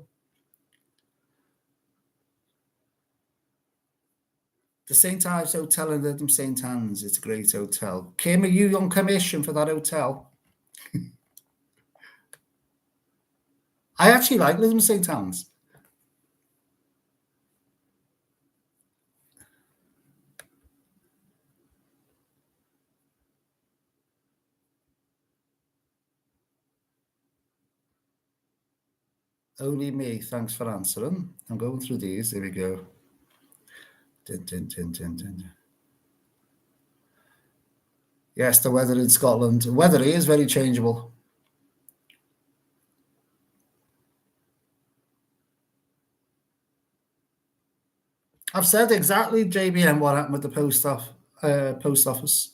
The St. Ives Hotel in Lytham St. Anne's. It's a great hotel. Kim, are you on commission for that hotel? I actually like Lytham St. Anne's. Only me. Thanks for answering. I'm going through these. There we go. Dun, dun, dun, dun, dun. Yes, the weather in Scotland. The weather is very changeable. I've said exactly, JBM, what happened with the post office.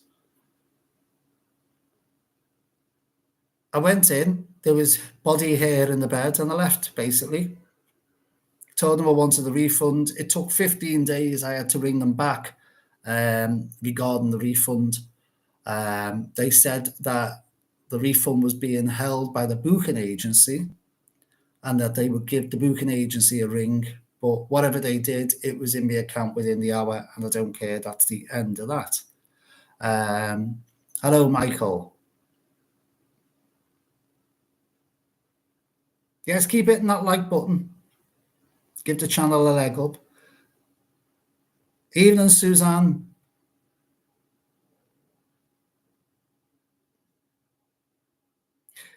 I went in, there was body hair in the bed, and I left, basically. Told them I wanted the refund. It took 15 days. I had to ring them back regarding the refund. They said that the refund was being held by the booking agency and that they would give the booking agency a ring. But whatever they did, it was in my account within the hour, and I don't care. That's the end of that. Hello, Michael. Yes, keep hitting that like button. Give the channel a leg up. Evening, Suzanne.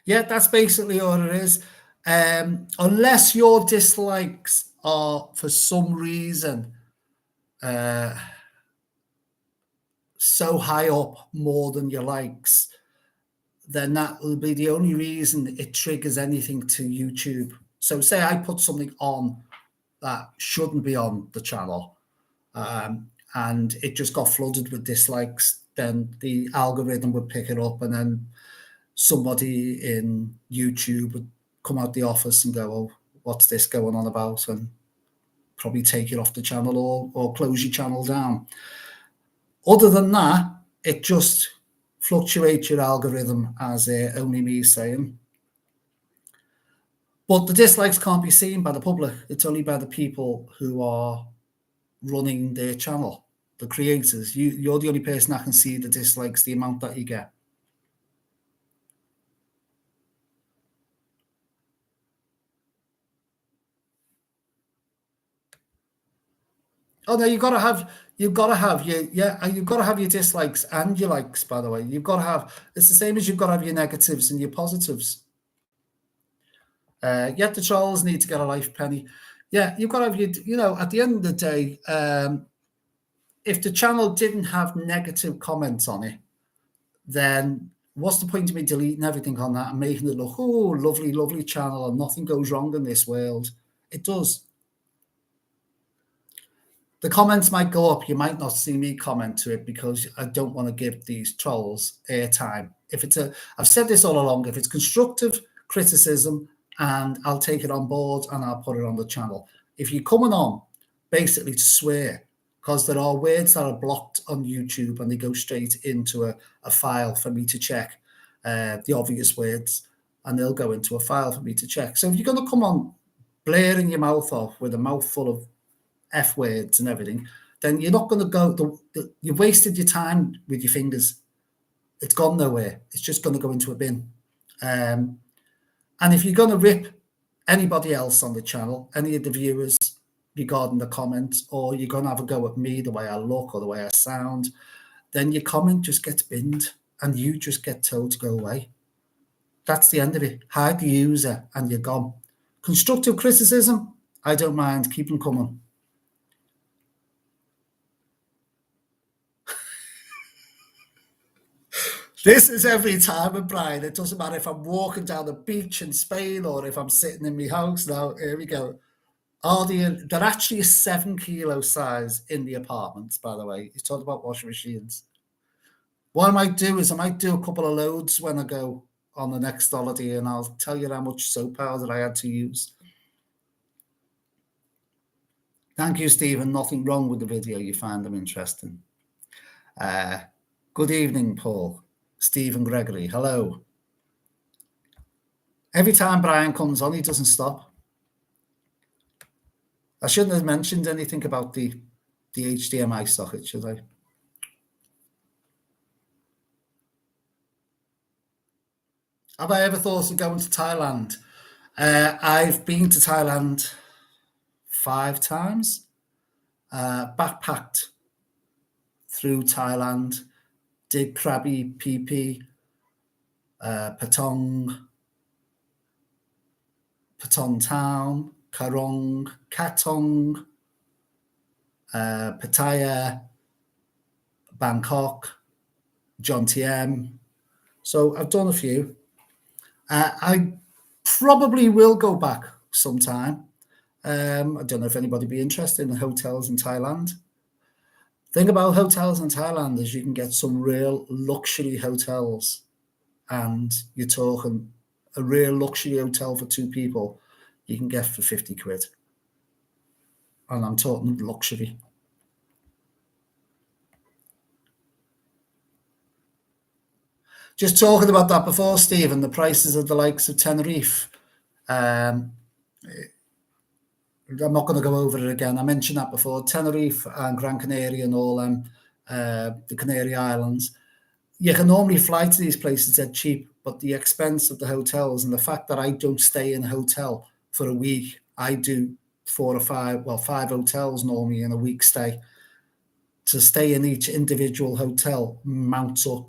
Yeah, that's basically all it is. Unless your dislikes are, for some reason, so high up more than your likes, then that will be the only reason it triggers anything to YouTube. So say I put something on that shouldn't be on the channel, and it just got flooded with dislikes, then the algorithm would pick it up, and then somebody in YouTube would come out the office and go, oh, what's this going on about? And probably take it off the channel or close your channel down. Other than that, it just fluctuates your algorithm, as only me saying. But the dislikes can't be seen by the public. It's only by the people who are running their channel, the creators. You're the only person that can see the dislikes, the amount that you get. Oh no, you've got to have your you've got to have your dislikes and your likes. By the way, you've got to have. It's the same as you've got to have your negatives and your positives. Yet the trolls need to get a life, Penny. Yeah, you've got to have your. You know, at the end of the day, if the channel didn't have negative comments on it, then what's the point of me deleting everything on that and making it look, oh, lovely, lovely channel, and nothing goes wrong in this world? It does. The comments might go up. You might not see me comment to it because I don't want to give these trolls airtime. I've said this all along, if it's constructive criticism, and I'll take it on board and I'll put it on the channel. If you're coming on basically to swear, because there are words that are blocked on YouTube and they go straight into a file for me to check, the obvious words, and they'll go into a file for me to check. So if you're going to come on blaring your mouth off with a mouthful of F words and everything, then you're not going to go, you've wasted your time with your fingers. It's gone nowhere. It's just going to go into a bin. And if you're going to rip anybody else on the channel, any of the viewers regarding the comments, or you're going to have a go at me, the way I look or the way I sound, then your comment just gets binned and you just get told to go away. That's the end of it. Hide the user and you're gone. Constructive criticism, I don't mind. Keep them coming. This is every time with Brian. It doesn't matter if I'm walking down the beach in Spain or if I'm sitting in my house now. Here we go. They're actually a 7 kilo size in the apartments, by the way. He's talking about washing machines. What I might do is I might do a couple of loads when I go on the next holiday, and I'll tell you how much soap powder I had to use. Thank you, Stephen. Nothing wrong with the video. You find them interesting. Good evening, Paul. Stephen Gregory. Hello. Every time Brian comes on, he doesn't stop. I shouldn't have mentioned anything about the HDMI socket, should I? Have I ever thought of going to Thailand? I've been to Thailand 5 times, backpacked through Thailand, did Krabi, PP, Patong Town, Karong, Katong, Pattaya, Bangkok, Jomtien. So I've done a few. I probably will go back sometime. I don't know if anybody be interested in hotels in Thailand. Thing about hotels in Thailand is you can get some real luxury hotels, and you're talking a real luxury hotel for 2 people you can get for 50 quid. And I'm talking luxury. Just talking about that before, Stephen, the prices of the likes of Tenerife. I'm not going to go over it again. I mentioned that before. Tenerife and Gran Canaria and all them, the Canary Islands. You can normally fly to these places dead cheap, but the expense of the hotels and the fact that I don't stay in a hotel for a week, I do 4 or 5, 5 hotels normally in a week stay. To stay in each individual hotel mounts up.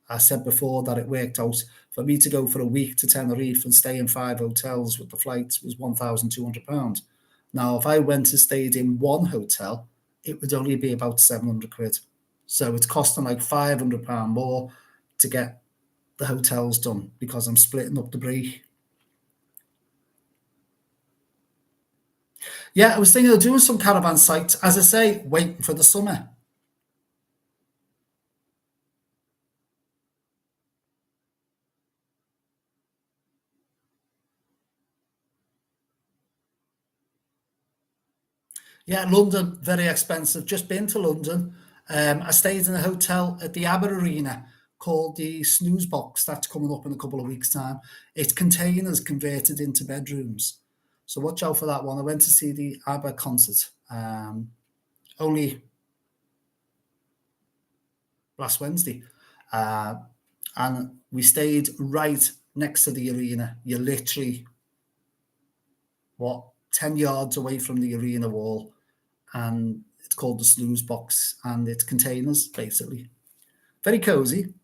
I said before that it worked out for me to go for a week to Tenerife and stay in 5 hotels with the flights was £1,200. Now, if I went and stayed in one hotel, it would only be about 700 quid. So it's costing like £500 more to get the hotels done because I'm splitting up the break. Yeah, I was thinking of doing some caravan sites, as I say, waiting for the summer. Yeah, London, very expensive. Just been to London. I stayed in a hotel at the Aber Arena called the Snooze Box. That's coming up in a couple of weeks' time. It's containers converted into bedrooms. So watch out for that one. I went to see the Aber concert only last Wednesday. And we stayed right next to the arena. You're literally, 10 yards away from the arena wall. And it's called the Snooze Box, and it's containers, basically. Very cozy.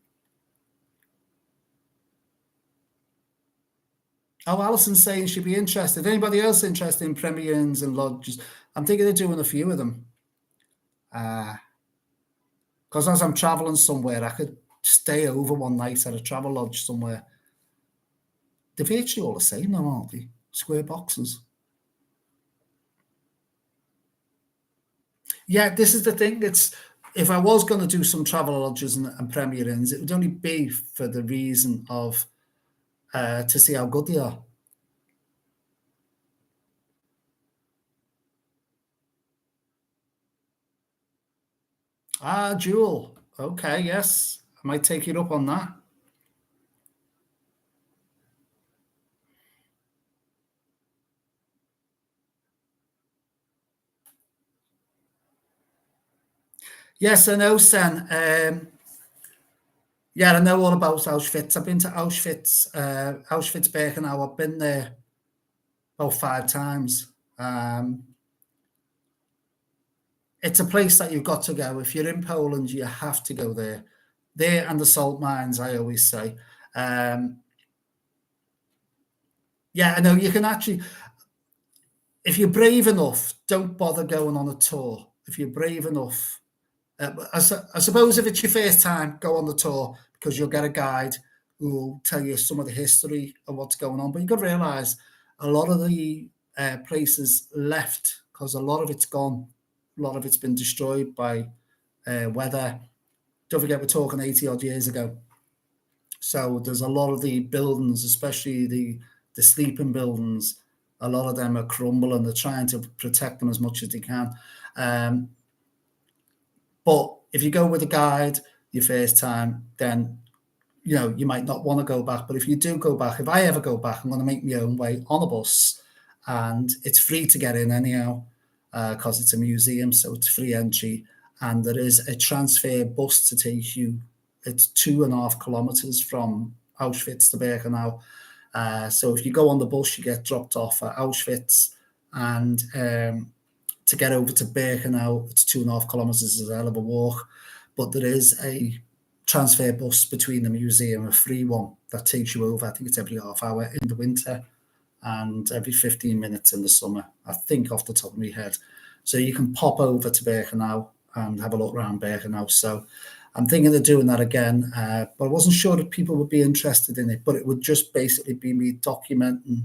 Oh, Alison's saying she'd be interested. Anybody else interested in Premier Inns and lodges? I'm thinking of doing a few of them. Because as I'm traveling somewhere, I could stay over one night at a travel lodge somewhere. They're virtually all the same now, aren't they? Square boxes. Yeah, this is the thing. It's if I was going to do some travel lodges and Premier Inns, it would only be for the reason of to see how good they are. Ah, Jewel. Okay, yes. I might take you up on that. Yes, I know, Sen. Yeah, I know all about Auschwitz. I've been to Auschwitz, Auschwitz-Birkenau. I've been there about 5 times. It's a place that you've got to go. If you're in Poland, you have to go there. There and the salt mines, I always say. Yeah, I know you can actually, if you're brave enough, don't bother going on a tour. If you're brave enough, I suppose if it's your first time, go on the tour because you'll get a guide who will tell you some of the history of what's going on. But you've got to realise a lot of the places left because a lot of it's gone. A lot of it's been destroyed by weather. Don't forget, we're talking 80 odd years ago. So there's a lot of the buildings, especially the sleeping buildings, A lot of them are crumbling. They're trying to protect them as much as they can. But if you go with a guide your first time, then you might not want to go back. But if you do go back, if I ever go back, I'm going to make my own way on a bus, and it's free to get in anyhow, because it's a museum, so it's free entry. And there is a transfer bus to take you. It's 2.5 kilometers from Auschwitz to Birkenau. So if you go on the bus, you get dropped off at Auschwitz, and to get over to Birkenau, it's 2.5 kilometers. Is a hell of a walk, but there is a transfer bus between the museum, a free one that takes you over. I think it's every half hour in the winter and every 15 minutes in the summer, I think, off the top of my head. So you can pop over to Birkenau and have a look around Birkenau. So I'm thinking of doing that again, but I wasn't sure if people would be interested in it, but it would just basically be me documenting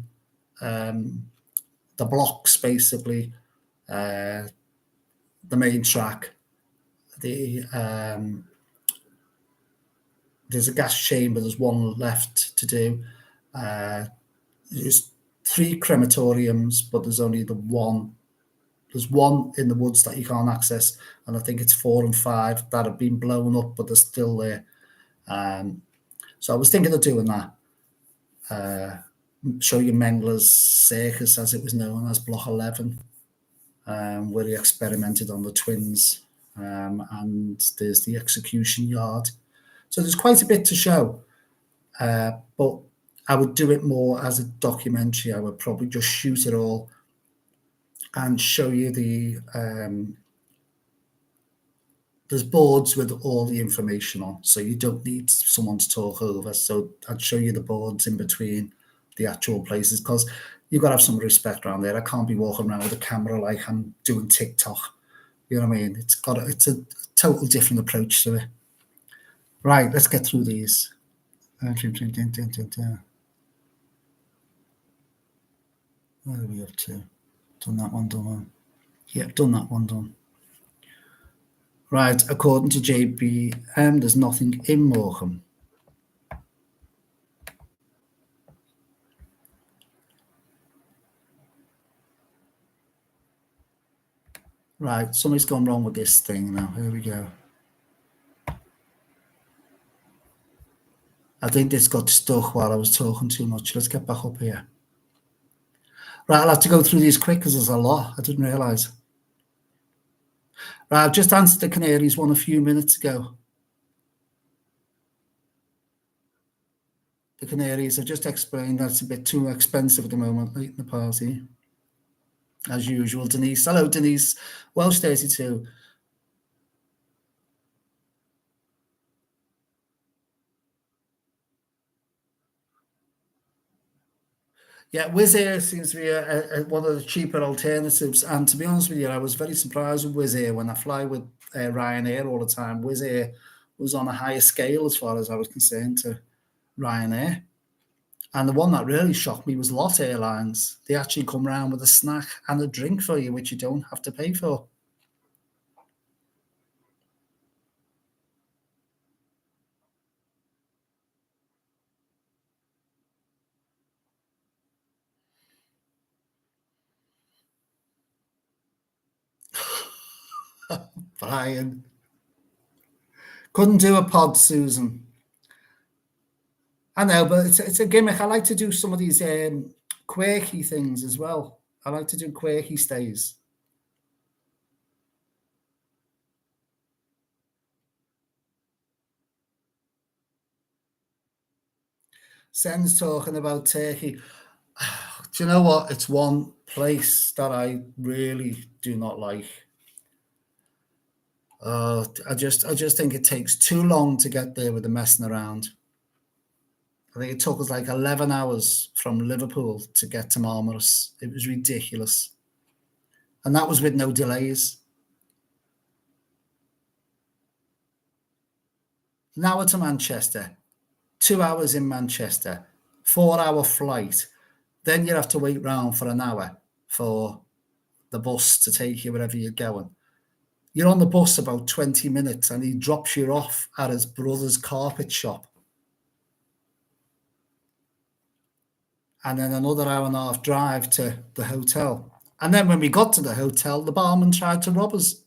the blocks, basically, the main track, there's a gas chamber, there's one left to do. There's 3 crematoriums, but there's only the one. There's one in the woods that you can't access, and I think it's 4 and 5 that have been blown up, but they're still there. So I was thinking of doing that. Show you Mengele's circus, as it was known as, Block 11, where he experimented on the twins, and there's the execution yard. So there's quite a bit to show, but I would do it more as a documentary. I would probably just shoot it all and show you there's boards with all the information on, so you don't need someone to talk over. So I'd show you the boards in between the actual places, because you've got to have some respect around there. I can't be walking around with a camera like I'm doing TikTok. You know what I mean? It's a total different approach to it. Right, let's get through these. What are we up to? Done that one, done one. Yep, done that one, done. Right, according to JBM, there's nothing in Morecambe. Right, something's gone wrong with this thing now. Here we go. I think this got stuck while I was talking too much. Let's get back up here. Right, I'll have to go through these quick because there's a lot. I didn't realise. Right, I've just answered the Canaries one a few minutes ago. The Canaries, I've just explained that's a bit too expensive at the moment, late in the party. As usual, Denise. Hello, Denise. Welsh 32. Yeah, Wizz Air seems to be one of the cheaper alternatives. And to be honest with you, I was very surprised with Wizz Air. When I fly with Ryanair all the time, Wizz Air was on a higher scale as far as I was concerned to Ryanair. And the one that really shocked me was Lot Airlines. They actually come around with a snack and a drink for you, which you don't have to pay for. Brian. Couldn't do a pod, Susan. I know, but it's a gimmick. I like to do some of these quirky things as well. I like to do quirky stays. Sen's talking about Turkey. Do you know what? It's one place that I really do not like. I just think it takes too long to get there with the messing around. I think it took us like 11 hours from Liverpool to get to Marmaris. It was ridiculous. And that was with no delays. An hour to Manchester, 2 hours in Manchester, 4-hour flight. Then you have to wait round for an hour for the bus to take you wherever you're going. You're on the bus about 20 minutes and he drops you off at his brother's carpet shop. and then another hour and a half drive to the hotel. And then when we got to the hotel, the barman tried to rob us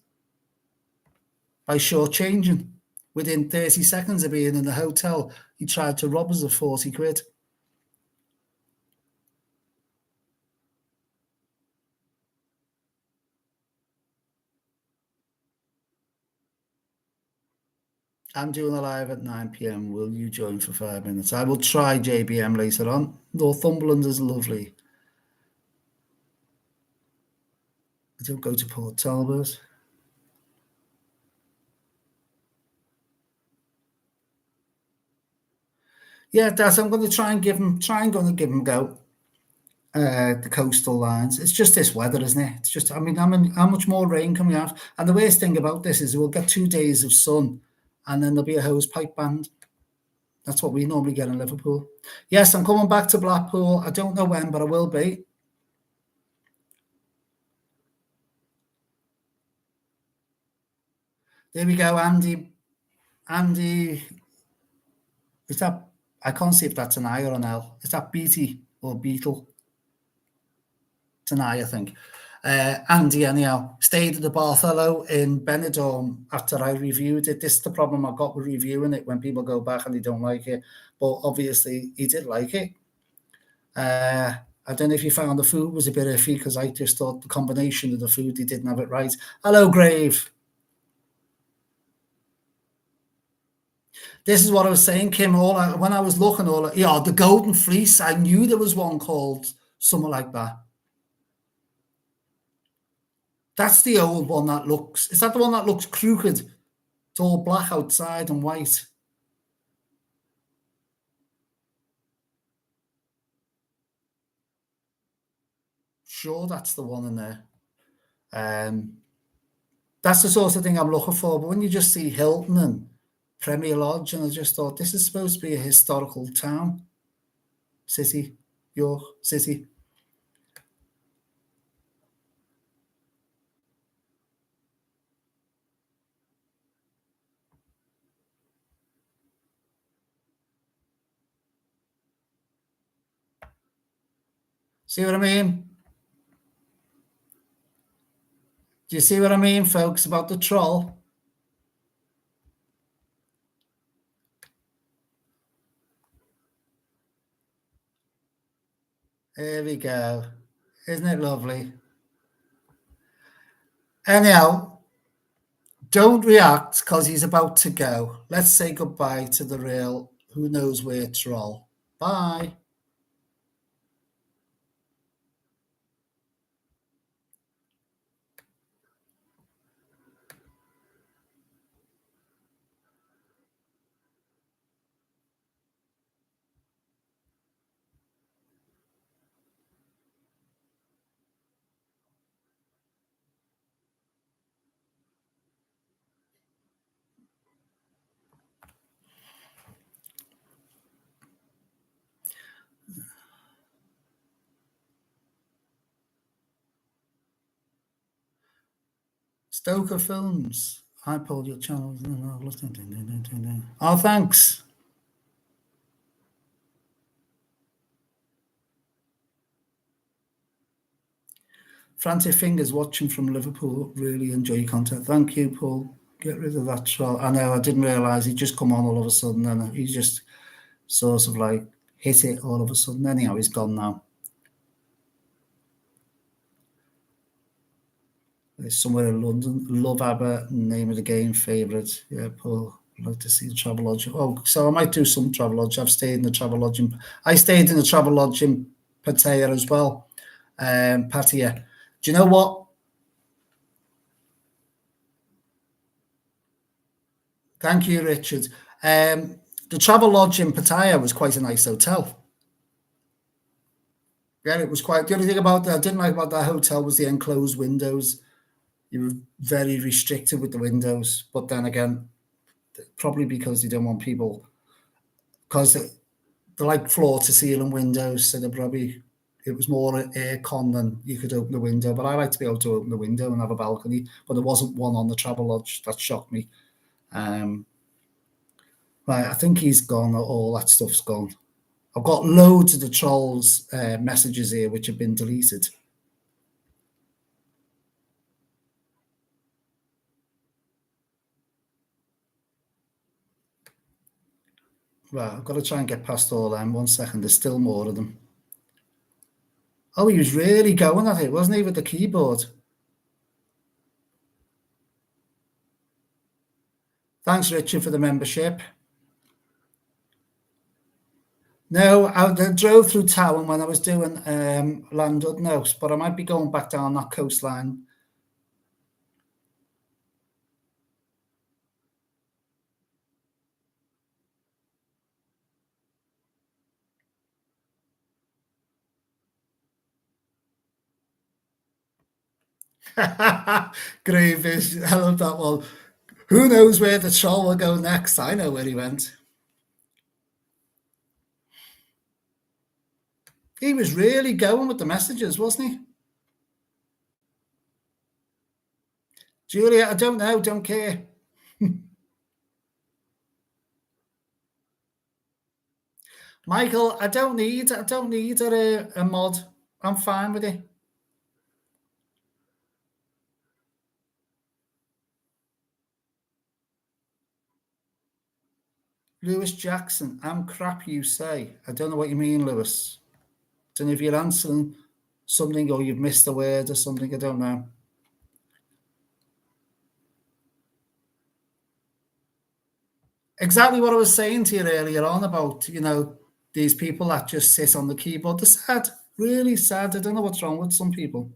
by shortchanging. Within 30 seconds of being in the hotel, he tried to rob us of 40 quid. I'm doing a live at 9 p.m. Will you join for 5 minutes? I will try JBM later on. Northumberland is lovely. I don't go to Port Talbot. Yeah, Dad, I'm going to try and give him a go. The coastal lines. It's just this weather, isn't it? It's just, I mean, how much more rain can we have? And the worst thing about this is we'll get 2 days of sun and then there'll be a hose pipe band. That's what we normally get in Liverpool. Yes, I'm coming back to Blackpool. I don't know when, but I will be. There we go, Andy. Andy, is that, I can't see if that's an I or an L. Is that Beatty or Beetle? It's an I think. Andy, anyhow, stayed at the Bartholomew in Benidorm after I reviewed it. This is the problem I've got with reviewing it when people go back and they don't like it. But obviously, he did like it. I don't know if you found the food was a bit iffy because I just thought the combination of the food, he didn't have it right. Hello, Grave. This is what I was saying, Kim. When I was looking, the Golden Fleece, I knew there was one called something like that. That's the old one that looks, is that the one that looks crooked? It's all black outside and white. Sure, that's the one in there. That's the sort of thing I'm looking for. But when you just see Hilton and Premier Lodge, and I just thought, this is supposed to be a historical town. City, York City. See what I mean? Do you see what I mean, folks, about the troll? There we go. Isn't it lovely? Anyhow, don't react because he's about to go. Let's say goodbye to the real who knows where troll. Bye. Stoker Films. I pulled your channel. Oh, thanks. Frantic Fingers watching from Liverpool. Really enjoy your content. Thank you, Paul. Get rid of that troll. I know, I didn't realise he'd just come on all of a sudden and he just sort of like hit it all of a sudden. Anyhow, he's gone now. It's somewhere in London. Love ABBA, name of the game, favourite. Yeah, Paul. I'd like to see the Travelodge. Oh, so I might do some Travelodge. I've stayed in the Travelodge. I stayed in the Travelodge in Pattaya as well. Pattaya. Do you know what? Thank you, Richard. The Travelodge in Pattaya was quite a nice hotel. Yeah, it was quite. The only thing about that I didn't like about that hotel was the enclosed windows. You were very restricted with the windows. But then again, probably because they don't want people, because they're like floor to ceiling windows, so it was more air con than you could open the window. But I like to be able to open the window and have a balcony, but there wasn't one on the Travelodge. That shocked me. Right, I think he's gone. All that stuff's gone. I've got loads of the trolls messages here which have been deleted. Right, I've got to try and get past all them. 1 second, there's still more of them. Oh, he was really going at it, wasn't he, with the keyboard? Thanks, Richard, for the membership. No, I drove through Town when I was doing Llandudno, but I might be going back down that coastline. Gravish, I love that one. Who knows where the troll will go next? I know where he went. He was really going with the messages, wasn't he? Julia, I don't know, don't care. Michael, I don't need a mod. I'm fine with it. Lewis Jackson, I'm crap, you say. I don't know what you mean, Lewis. I don't know if you're answering something or you've missed a word or something. I don't know. Exactly what I was saying to you earlier on about, these people that just sit on the keyboard. They're sad, really sad. I don't know what's wrong with some people.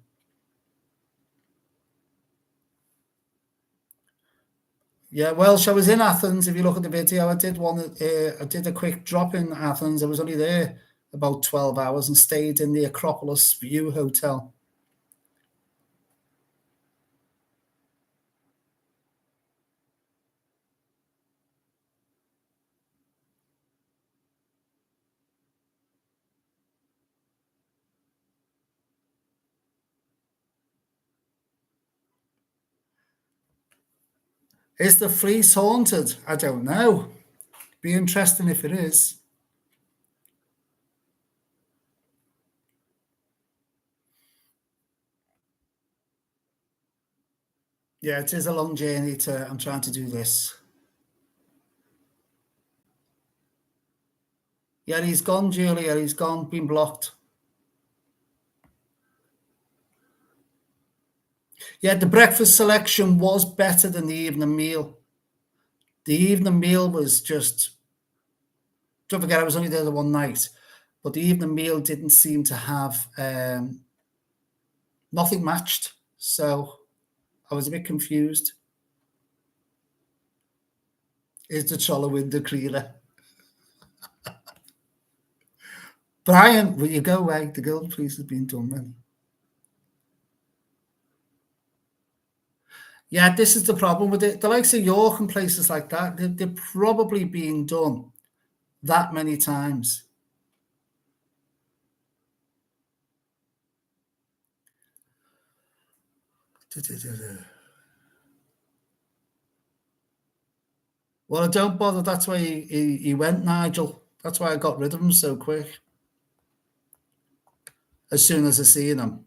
Yeah, Welsh. I was in Athens. If you look at the video, I did a quick drop in Athens. I was only there about 12 hours and stayed in the Acropolis View Hotel. Is the Fleece haunted? I don't know. Be interesting if it is. Yeah, it is a long journey I'm trying to do this. Yeah, he's gone, Julia. He's gone, been blocked. Yeah, the breakfast selection was better than the evening meal. The evening meal was just, don't forget, I was only there the one night, but the evening meal didn't seem to have, nothing matched. So I was a bit confused. Is the Cholla window cleaner? Brian, will you go away? The golden fleece has been done, man. Yeah, this is the problem with it. The likes of York and places like that, they're probably being done that many times. Well, don't bother. That's why he went, Nigel. That's why I got rid of him so quick. As soon as I seen him.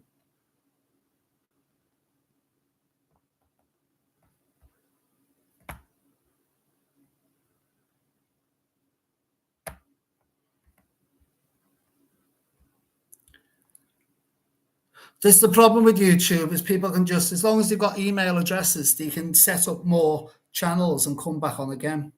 This is the problem with YouTube is people can just, as long as they've got email addresses, they can set up more channels and come back on again.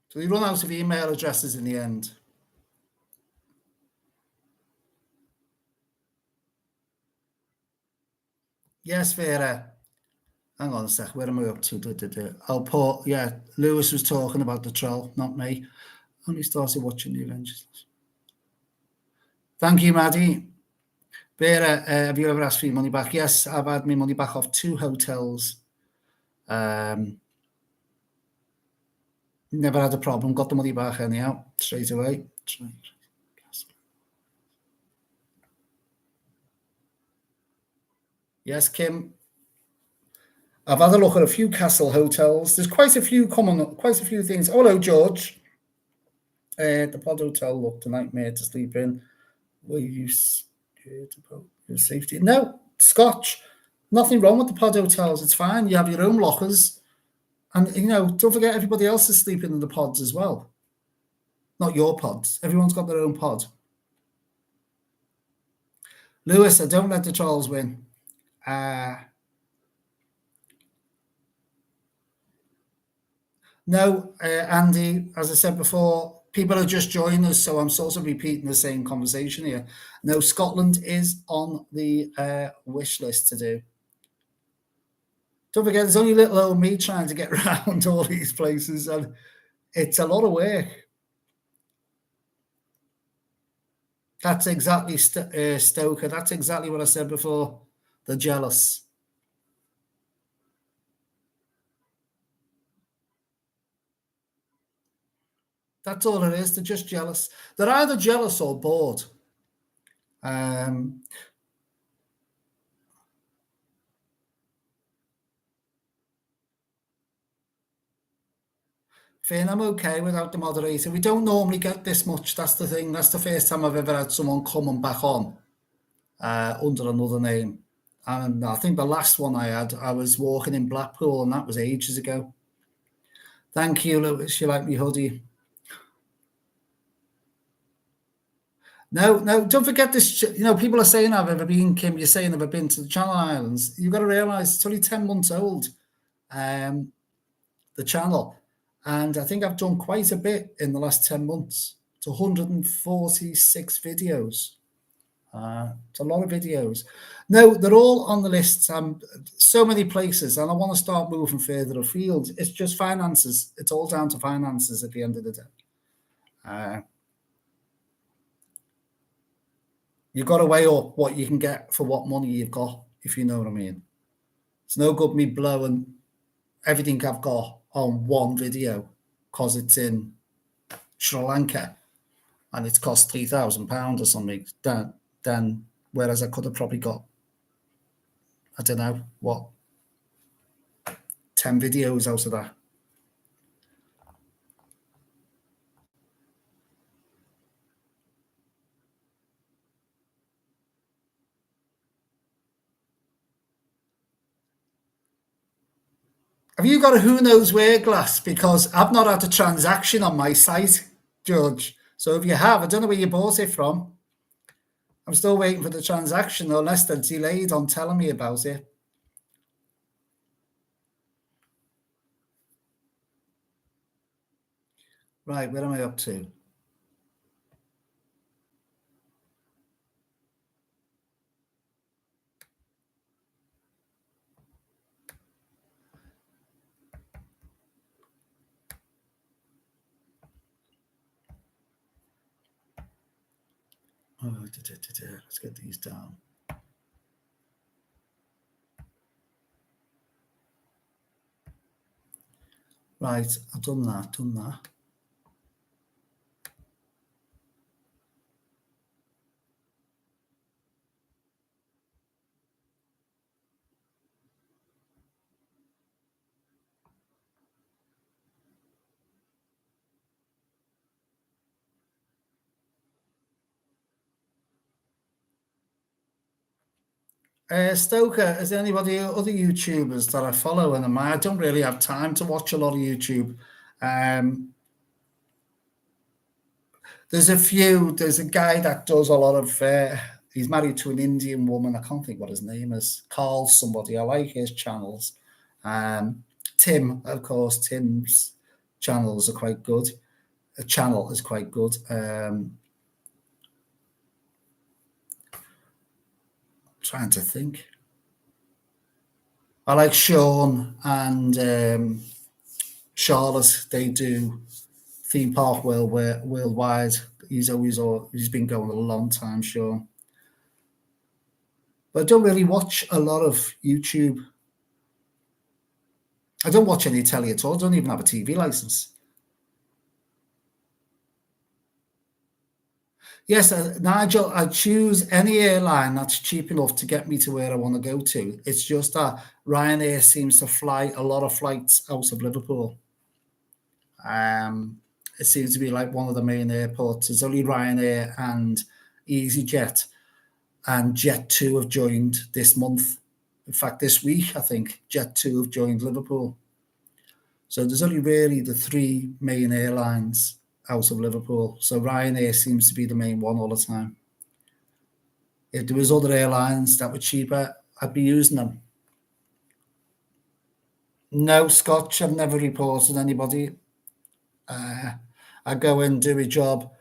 So they run out of email addresses in the end. Yes, Vera. Hang on a sec. Where am I up to? I'll put, yeah, Lewis was talking about the troll, not me. Only started watching the Avengers. Thank you, Maddie. Vera, have you ever asked for your money back? Yes, I've had my money back off 2 hotels. Never had a problem. Got the money back anyhow, straight away. Yes, Kim. I've had a look at a few castle hotels. There's quite a few coming up, quite a few things. Oh, hello, George. The Pod Hotel looked a nightmare to sleep in. Were you scared about your safety? No, Scotch. Nothing wrong with the Pod Hotels. It's fine. You have your own lockers. And, don't forget everybody else is sleeping in the pods as well. Not your pods. Everyone's got their own pod. Lewis, I don't let the trolls win. No, Andy, as I said before, people are just joining us, so I'm sort of repeating the same conversation here. No, Scotland is on the wish list to do. Don't forget, there's only little old me trying to get around all these places, and it's a lot of work. That's exactly Stoker. That's exactly what I said before. They're jealous. That's all it is. They're just jealous. They're either jealous or bored. Finn, I'm okay without the moderator. We don't normally get this much. That's the thing. That's the first time I've ever had someone coming back on under another name. And I think the last one I had, I was walking in Blackpool, and that was ages ago. Thank you, Lewis. You like me hoodie? No, don't forget this. People are saying I've ever been, Kim. You're saying I've been to the Channel Islands. You've got to realise it's only 10 months old, the channel. And I think I've done quite a bit in the last 10 months. It's 146 videos. It's a lot of videos. No, they're all on the list. So many places, and I want to start moving further afield. It's just finances. It's all down to finances at the end of the day. You've got to weigh up what you can get for what money you've got, if you know what I mean. It's no good me blowing everything I've got on one video because it's in Sri Lanka and it's cost £3,000 or something. Then whereas I could have probably got, I don't know what, 10 videos out of that. Have you got a who knows where glass? Because I've not had a transaction on my site, George. So if you have, I don't know where you bought it from. I'm still waiting for the transaction, unless they're delayed on telling me about it. Right, where am I up to? Oh, let's get these down. Right, I've done that. Stoker, is there anybody other YouTubers that I follow? And I don't really have time to watch a lot of YouTube. There's a few. There's a guy that does a lot of. He's married to an Indian woman. I can't think what his name is. Carl somebody. I like his channels. Tim, of course. Tim's channels are quite good. A channel is quite good. Trying to think. I like Sean and Charlotte. They do theme park worldwide. He's been going a long time, Sean. But I don't really watch a lot of YouTube. I don't watch any telly at all. I don't even have a TV license. Yes, Nigel, I choose any airline that's cheap enough to get me to where I want to go to. It's just that Ryanair seems to fly a lot of flights out of Liverpool. Um, it seems to be like one of the main airports. There's only Ryanair and EasyJet, and Jet2 have joined this month. In fact, this week, I think Jet2 have joined Liverpool. So there's only really the three main airlines out of Liverpool. So Ryanair seems to be the main one all the time. If there was other airlines that were cheaper, I'd be using them. No, Scotch, I've never reported anybody. I go in, do a job.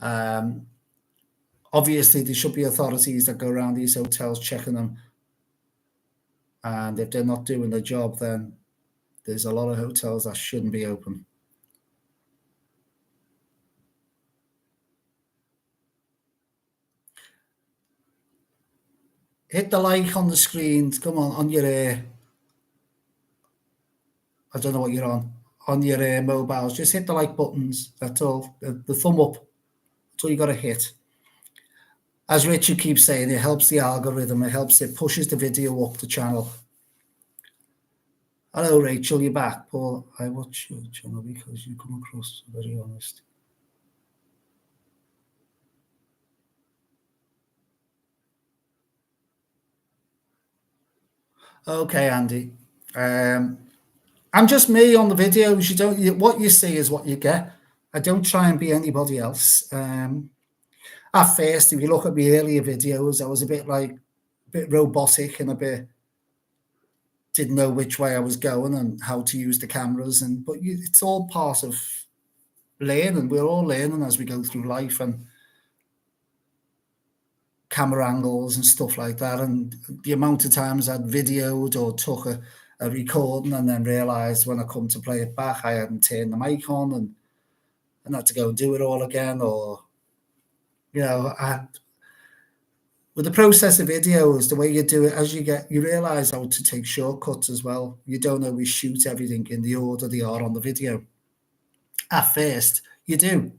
Um, Obviously, there should be authorities that go around these hotels checking them. And if they're not doing the job, then there's a lot of hotels that shouldn't be open. Hit the like on the screen. Come on your I don't know what you're on your mobiles. Just hit the like buttons. That's all. The thumb up. That's all you got to hit. As Richard keeps saying, it helps the algorithm. It pushes the video up the channel. Hello, Rachel. You're back. Paul, I watch your channel because you come across very honest. Okay, Andy. I'm just me on the videos. What you see is what you get. I don't try and be anybody else. At first, if you look at my earlier videos, I was a bit robotic and a bit didn't know which way I was going and how to use the cameras. But it's all part of learning. We're all learning as we go through life, and camera angles and stuff like that. And the amount of times I'd videoed or took a recording and then realized when I come to play it back, I hadn't turned the mic on and had to go and do it all again. Or, with the process of videos, the way you do it, as you realize how to take shortcuts as well. You don't always shoot everything in the order they are on the video. At first, you do.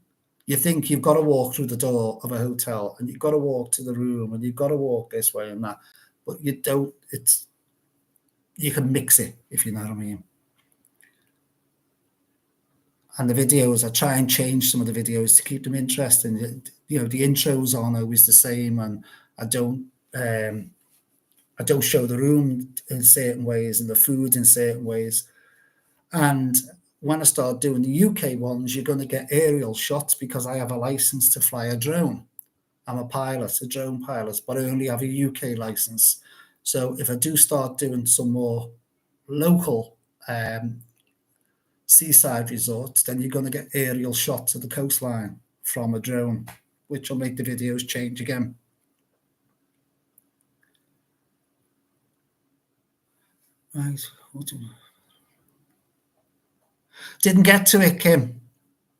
You think you've got to walk through the door of a hotel and you've got to walk to the room and you've got to walk this way and that, but you don't. You can mix it, if you know what I mean. And the videos, I try and change some of the videos to keep them interesting. The intros aren't always the same, and I don't show the room in certain ways and the food in certain ways. And when I start doing the UK ones, you're going to get aerial shots because I have a license to fly a drone. I'm a drone pilot, but I only have a UK license. So if I do start doing some more local seaside resorts, then you're going to get aerial shots of the coastline from a drone, which will make the videos change again. Right. Didn't get to it, Kim.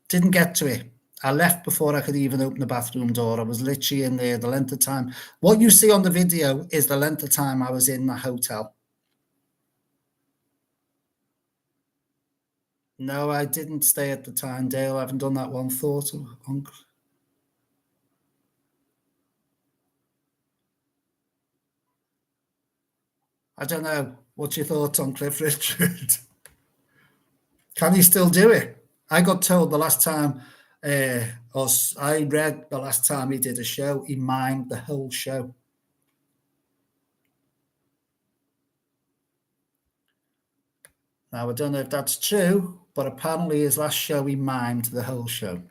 Didn't get to it. I left before I could even open the bathroom door. I was literally in there the length of time. What you see on the video is the length of time I was in the hotel. No, I didn't stay at the time, Dale. I haven't done that one. Thought of I don't know. What's your thoughts on Cliff Richard? Can he still do it? I got told the last time, I read the last time he did a show, he mimed the whole show. Now, I don't know if that's true, but apparently his last show, he mimed the whole show.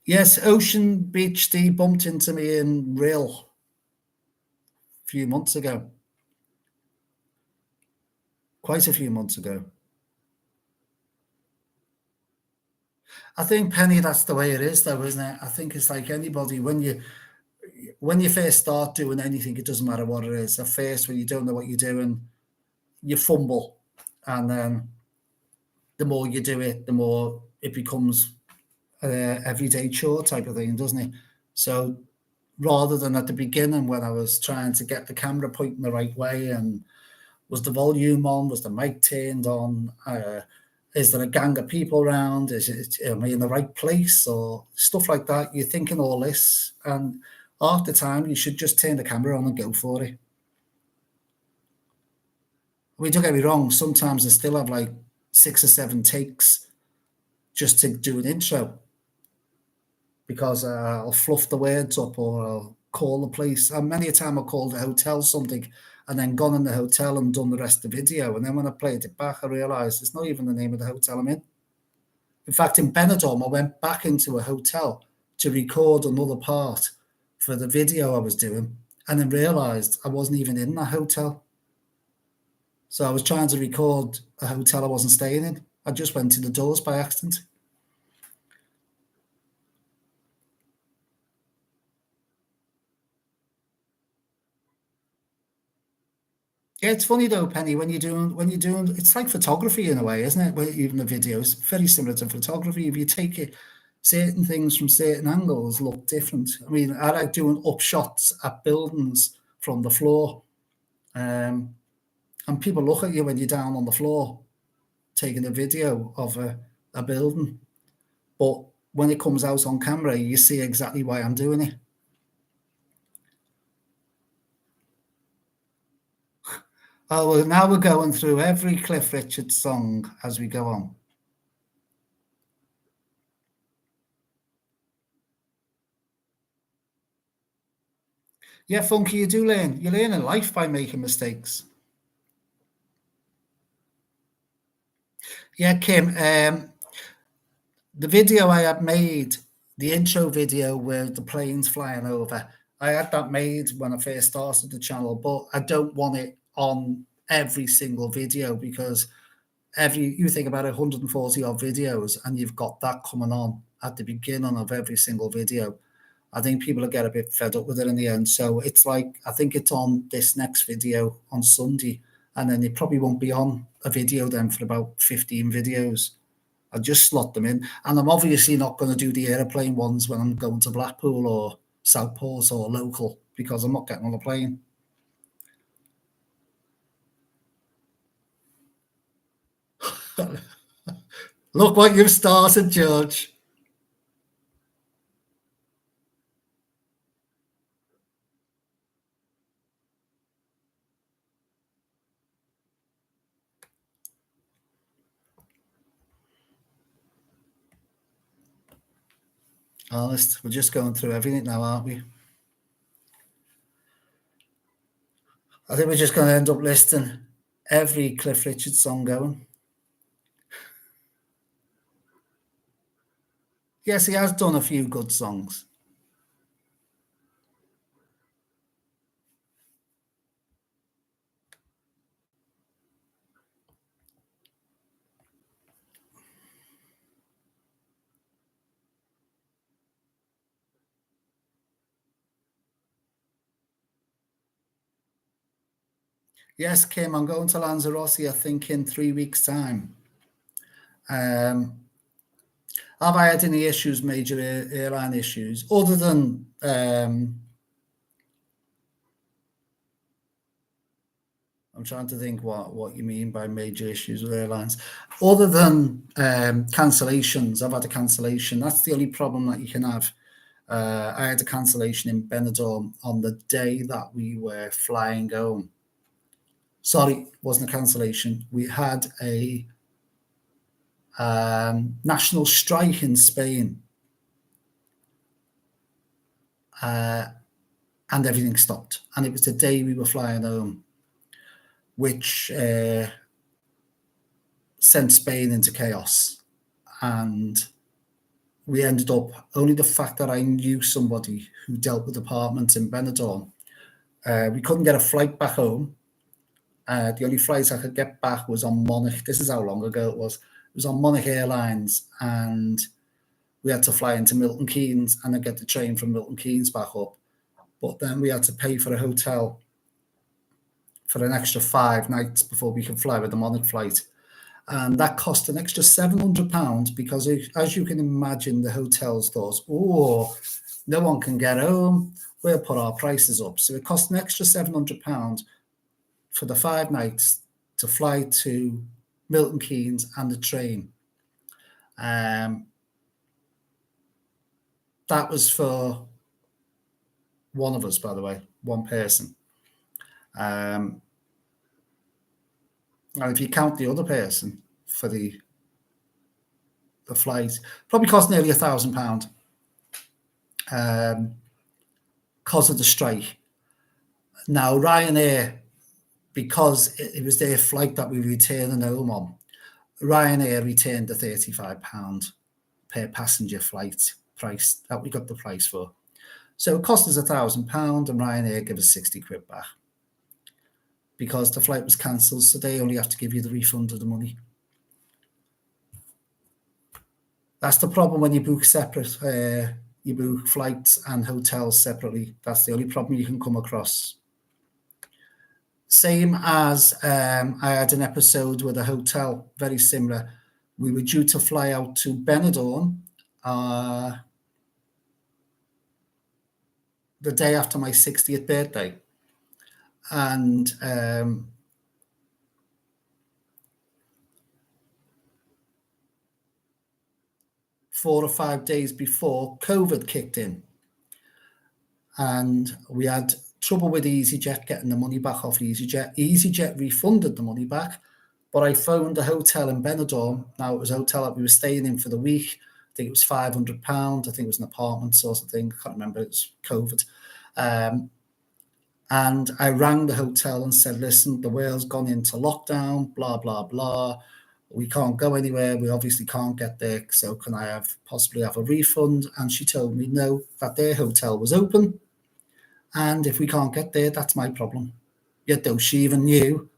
Yes, Ocean Beach D bumped into me in Rill a few months ago. Quite a few months ago. I think, Penny, that's the way it is, though, isn't it? I think it's like anybody, when you first start doing anything, it doesn't matter what it is. At first, when you don't know what you're doing, you fumble. And then the more you do it, the more it becomes everyday chore type of thing, doesn't it? So rather than at the beginning when I was trying to get the camera pointing the right way and was the volume on, was the mic turned on, Is there a gang of people around? Am I in the right place? Or stuff like that. You're thinking all this, and half the time you should just turn the camera on and go for it. I mean, don't get me wrong, sometimes I still have like 6 or 7 takes just to do an intro, because I'll fluff the words up or I'll call the place. And many a time I called a hotel something and then gone in the hotel and done the rest of the video. And then when I played it back, I realised it's not even the name of the hotel I'm in. In fact, in Benidorm, I went back into a hotel to record another part for the video I was doing, and then realised I wasn't even in that hotel. So I was trying to record a hotel I wasn't staying in. I just went to the doors by accident. Yeah, it's funny though, Penny, when you're doing it's like photography in a way, isn't it? Where even the videos, very similar to photography. If you take it, certain things from certain angles look different. I mean, I like doing upshots at buildings from the floor. And people look at you when you're down on the floor taking a video of a building. But when it comes out on camera, you see exactly why I'm doing it. Oh, well, now we're going through every Cliff Richard song as we go on. Yeah, Funky, you do learn. You learn in life by making mistakes. Yeah, Kim, the video I had made, the intro video where the plane's flying over, I had that made when I first started the channel, but I don't want it on every single video, because you think about 140 odd videos and you've got that coming on at the beginning of every single video. I think people will get a bit fed up with it in the end. So it's like, I think it's on this next video on Sunday, and then it probably won't be on a video then for about 15 videos. I just slot them in. And I'm obviously not going to do the airplane ones when I'm going to Blackpool or Southport or local, because I'm not getting on a plane. Look what you've started, George. Honest, we're just going through everything now, aren't we? I think we're just going to end up listing every Cliff Richard song going. Yes, he has done a few good songs. Yes, Kim, I'm going to Lanzarote, I think, in 3 weeks' time. Have I had any issues, major airline issues, other than I'm trying to think what you mean by major issues with airlines. Other than cancellations, I've had a cancellation. That's the only problem that you can have. I had a cancellation in Benidorm on the day that we were flying home. Sorry, it wasn't a cancellation. We had a national strike in Spain, and everything stopped. And it was the day we were flying home, which sent Spain into chaos. And we ended up, only the fact that I knew somebody who dealt with apartments in Benidorm, we couldn't get a flight back home. The only flight I could get back was on Monarch. This is how long ago it was. It was on Monarch Airlines, and we had to fly into Milton Keynes and then get the train from Milton Keynes back up. But then we had to pay for a hotel for an extra 5 nights before we could fly with the Monarch flight. And that cost an extra £700, because, as you can imagine, the hotels thought, oh, no one can get home, we'll put our prices up. So it cost an extra £700 for the 5 nights to fly to Milton Keynes, and the train. That was for one of us, by the way, one person. And if you count the other person for the flight, probably cost nearly £1,000 because of the strike. Now, Ryanair, because it was their flight that we were returning home on, Ryanair returned the £35 per passenger flight price that we got the price for. So it cost us £1,000 and Ryanair gave us 60 quid back because the flight was cancelled, so they only have to give you the refund of the money. That's the problem when you book separate, you book flights and hotels separately. That's the only problem you can come across. Same as I had an episode with a hotel, very similar. We were due to fly out to Benidorm the day after my 60th birthday. And 4 or 5 days before, COVID kicked in. And we had trouble with EasyJet getting the money back off EasyJet. EasyJet refunded the money back, but I phoned a hotel in Benidorm. Now, it was a hotel that we were staying in for the week. I think it was £500. I think it was an apartment sort of thing. I can't remember. It was COVID. And I rang the hotel and said, listen, the whale's gone into lockdown, blah, blah, blah. We can't go anywhere. We obviously can't get there. So can I possibly have a refund? And she told me no, that their hotel was open. And if we can't get there, that's my problem. Yet though she even knew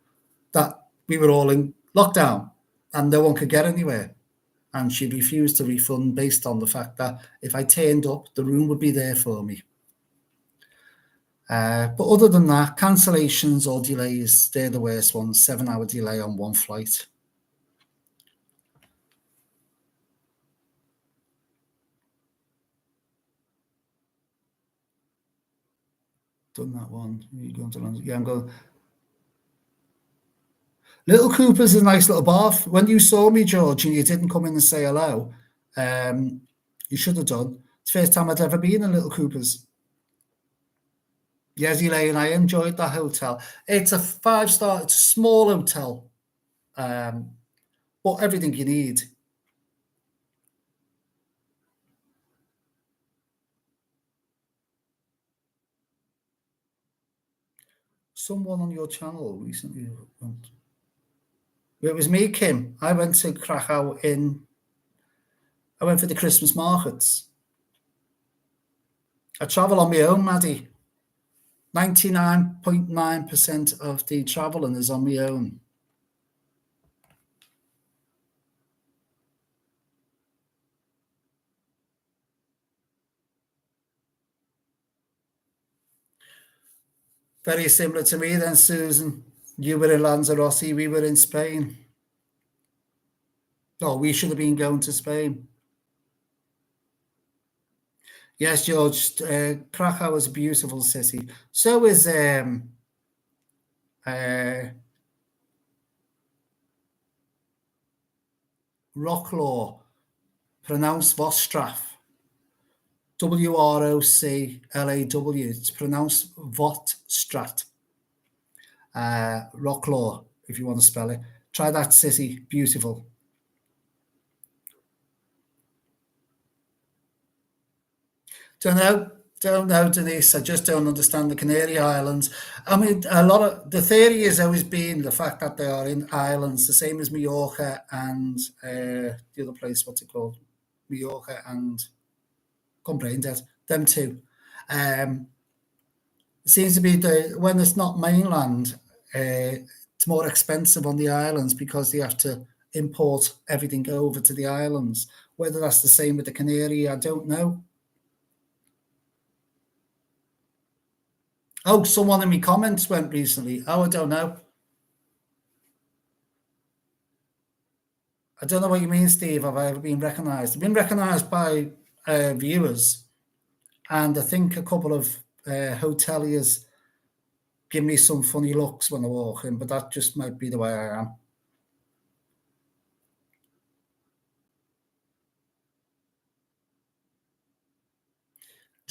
that we were all in lockdown and no one could get anywhere. And she refused to refund based on the fact that if I turned up, the room would be there for me. But other than that, cancellations or delays, they're the worst ones. 7-hour delay on one flight. Done that one. You're going to London? Yeah, I'm going. Little Cooper's a nice little bath. When you saw me, George, and you didn't come in and say hello, you should have done. It's the first time I'd ever been in Little Cooper's. Yes, Elaine, I enjoyed that hotel. It's a 5-star, it's a small hotel, but everything you need. Someone on your channel recently went. It was me, Kim. I went to Krakow I went for the Christmas markets. I travel on my own, Maddie. 99.9% of the traveling is on my own. Very similar to me then, Susan. You were in Lanzarote, we were in Spain. Oh, we should have been going to Spain. Yes, George, Krakow is a beautiful city. So is Wroclaw, pronounced Vostrav. Wroclaw. It's pronounced Votstrat. Wroclaw, if you want to spell it. Try that city. Beautiful. Don't know, Denise. I just don't understand the Canary Islands. I mean, a lot of the theory has always been the fact that they are in islands, the same as Mallorca and the other place. What's it called? Mallorca and brain dead. Them two. It seems to be when it's not mainland, it's more expensive on the islands because they have to import everything over to the islands. Whether that's the same with the Canary, I don't know. Oh, someone in my comments went recently. Oh, I don't know. I don't know what you mean, Steve. Have I ever been recognised? I've been recognised by viewers, and I think a couple of hoteliers give me some funny looks when I walk in, but that just might be the way I am.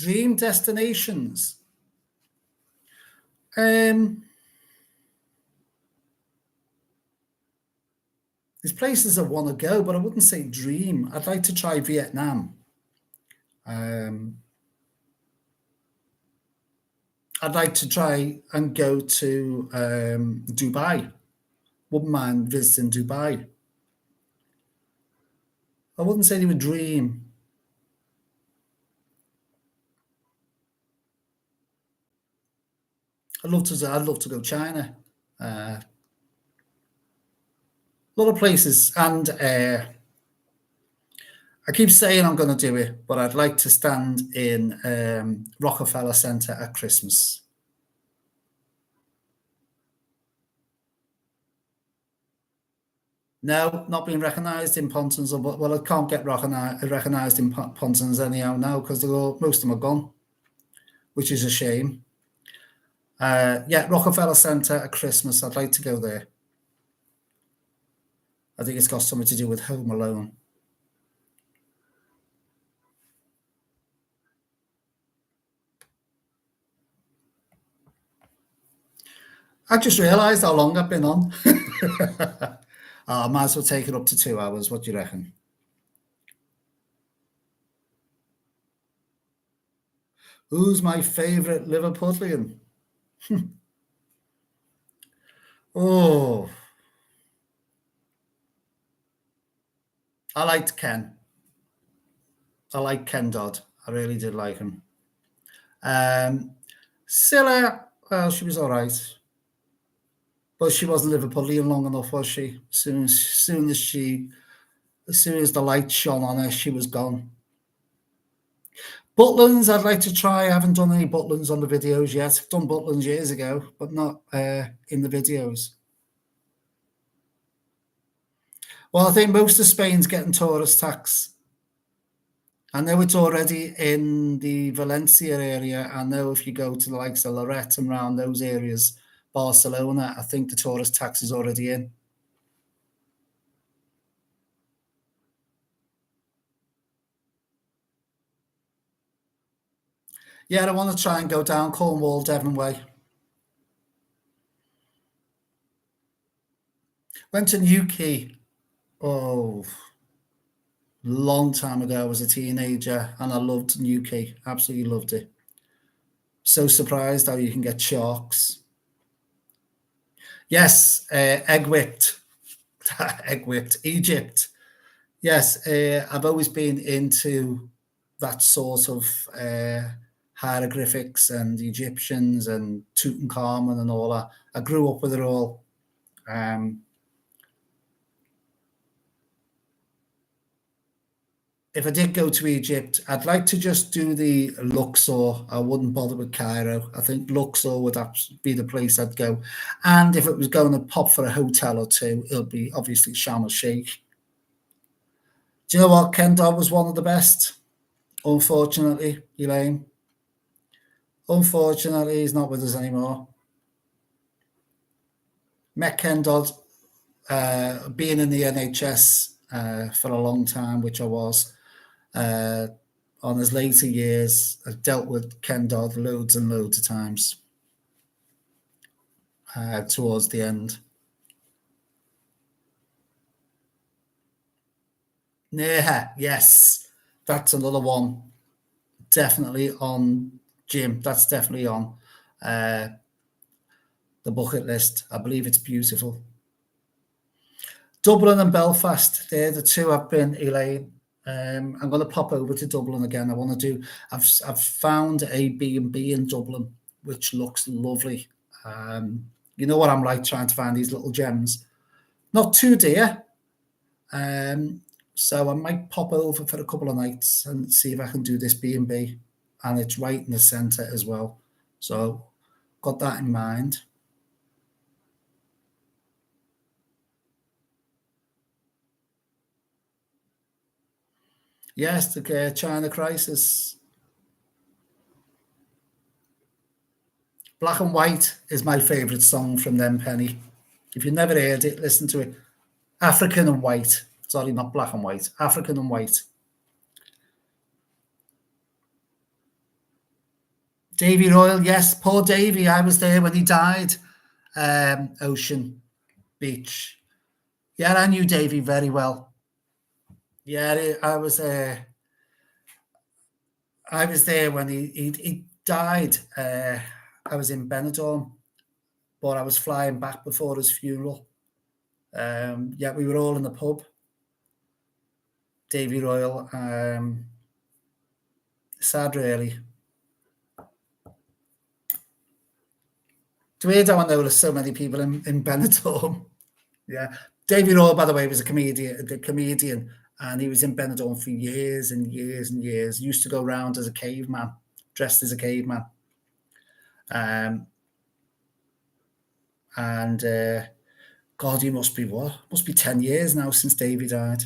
Dream destinations. There's places I want to go, but I wouldn't say dream. I'd like to try Vietnam. I'd like to try and go to Dubai. Wouldn't mind visiting Dubai. I wouldn't say they were dream. I'd love to go China. A lot of places, and I keep saying I'm going to do it, but I'd like to stand in Rockefeller Center at Christmas. No, not being recognised in Pontons. Well, I can't get recognised in Pontons anyhow now because most of them are gone, which is a shame. Yeah, Rockefeller Center at Christmas. I'd like to go there. I think it's got something to do with Home Alone. I just realised how long I've been on. I might as well take it up to 2 hours. What do you reckon? Who's my favourite Liverpudlian? Oh, I liked Ken. I like Ken Dodd. I really did like him. Scylla, well, she was all right. But she wasn't Liverpudlian long enough, was she? As soon as the light shone on her, she was gone. Butlins, I'd like to try. I haven't done any Butlins on the videos yet. I've done Butlins years ago, but not in the videos. Well, I think most of Spain's getting tourist tax. I know it's already in the Valencia area. I know if you go to the likes of Lorette and around those areas, Barcelona, I think the tourist tax is already in. Yeah, I want to try and go down Cornwall, Devon way. Went to Newquay. Oh, long time ago. I was a teenager and I loved Newquay. Absolutely loved it. So surprised how you can get sharks. Yes, egg whipped. Egg whipped. Egypt. Yes, I've always been into that sort of hieroglyphics and Egyptians and Tutankhamun and all that. I grew up with it all. If I did go to Egypt, I'd like to just do the Luxor. I wouldn't bother with Cairo. I think Luxor would be the place I'd go. And if it was going to pop for a hotel or two, it'll be obviously Sharm el-Sheikh. Do you know what? Ken Dodd was one of the best. Unfortunately, Elaine. Unfortunately, he's not with us anymore. Met Ken Dodd being in the NHS for a long time, which I was. On his later years, I've dealt with Ken Dodd loads and loads of times towards the end. Yeah, yes, that's another one. Definitely on Jim. That's definitely on the bucket list. I believe it's beautiful. Dublin and Belfast, they're the two I've been, Elaine. I'm going to pop over to Dublin again. I want to do. I've found a B&B in Dublin, which looks lovely. You know what I'm like trying to find these little gems. Not too dear. So I might pop over for a couple of nights and see if I can do this B&B, and it's right in the centre as well. So got that in mind. Yes, the China crisis. Black and White is my favourite song from them, Penny. If you've never heard it, listen to it. African and White. Sorry, not Black and White. African and White. Davy Royal, yes, poor Davy. I was there when he died. Ocean Beach. Yeah, I knew Davy very well. Yeah, I was there when he died. I was in Benidorm, but I was flying back before his funeral. Yeah, we were all in the pub. Davy Royal. Sad, really. It's weird how I know there's so many people in Benidorm. Yeah. Davy Royal, by the way, was a comedian, and he was in Benidorm for years and years and years. He used to go around as a caveman, dressed as a caveman. Um, and God, he must be what? Must be 10 years now since Davy died.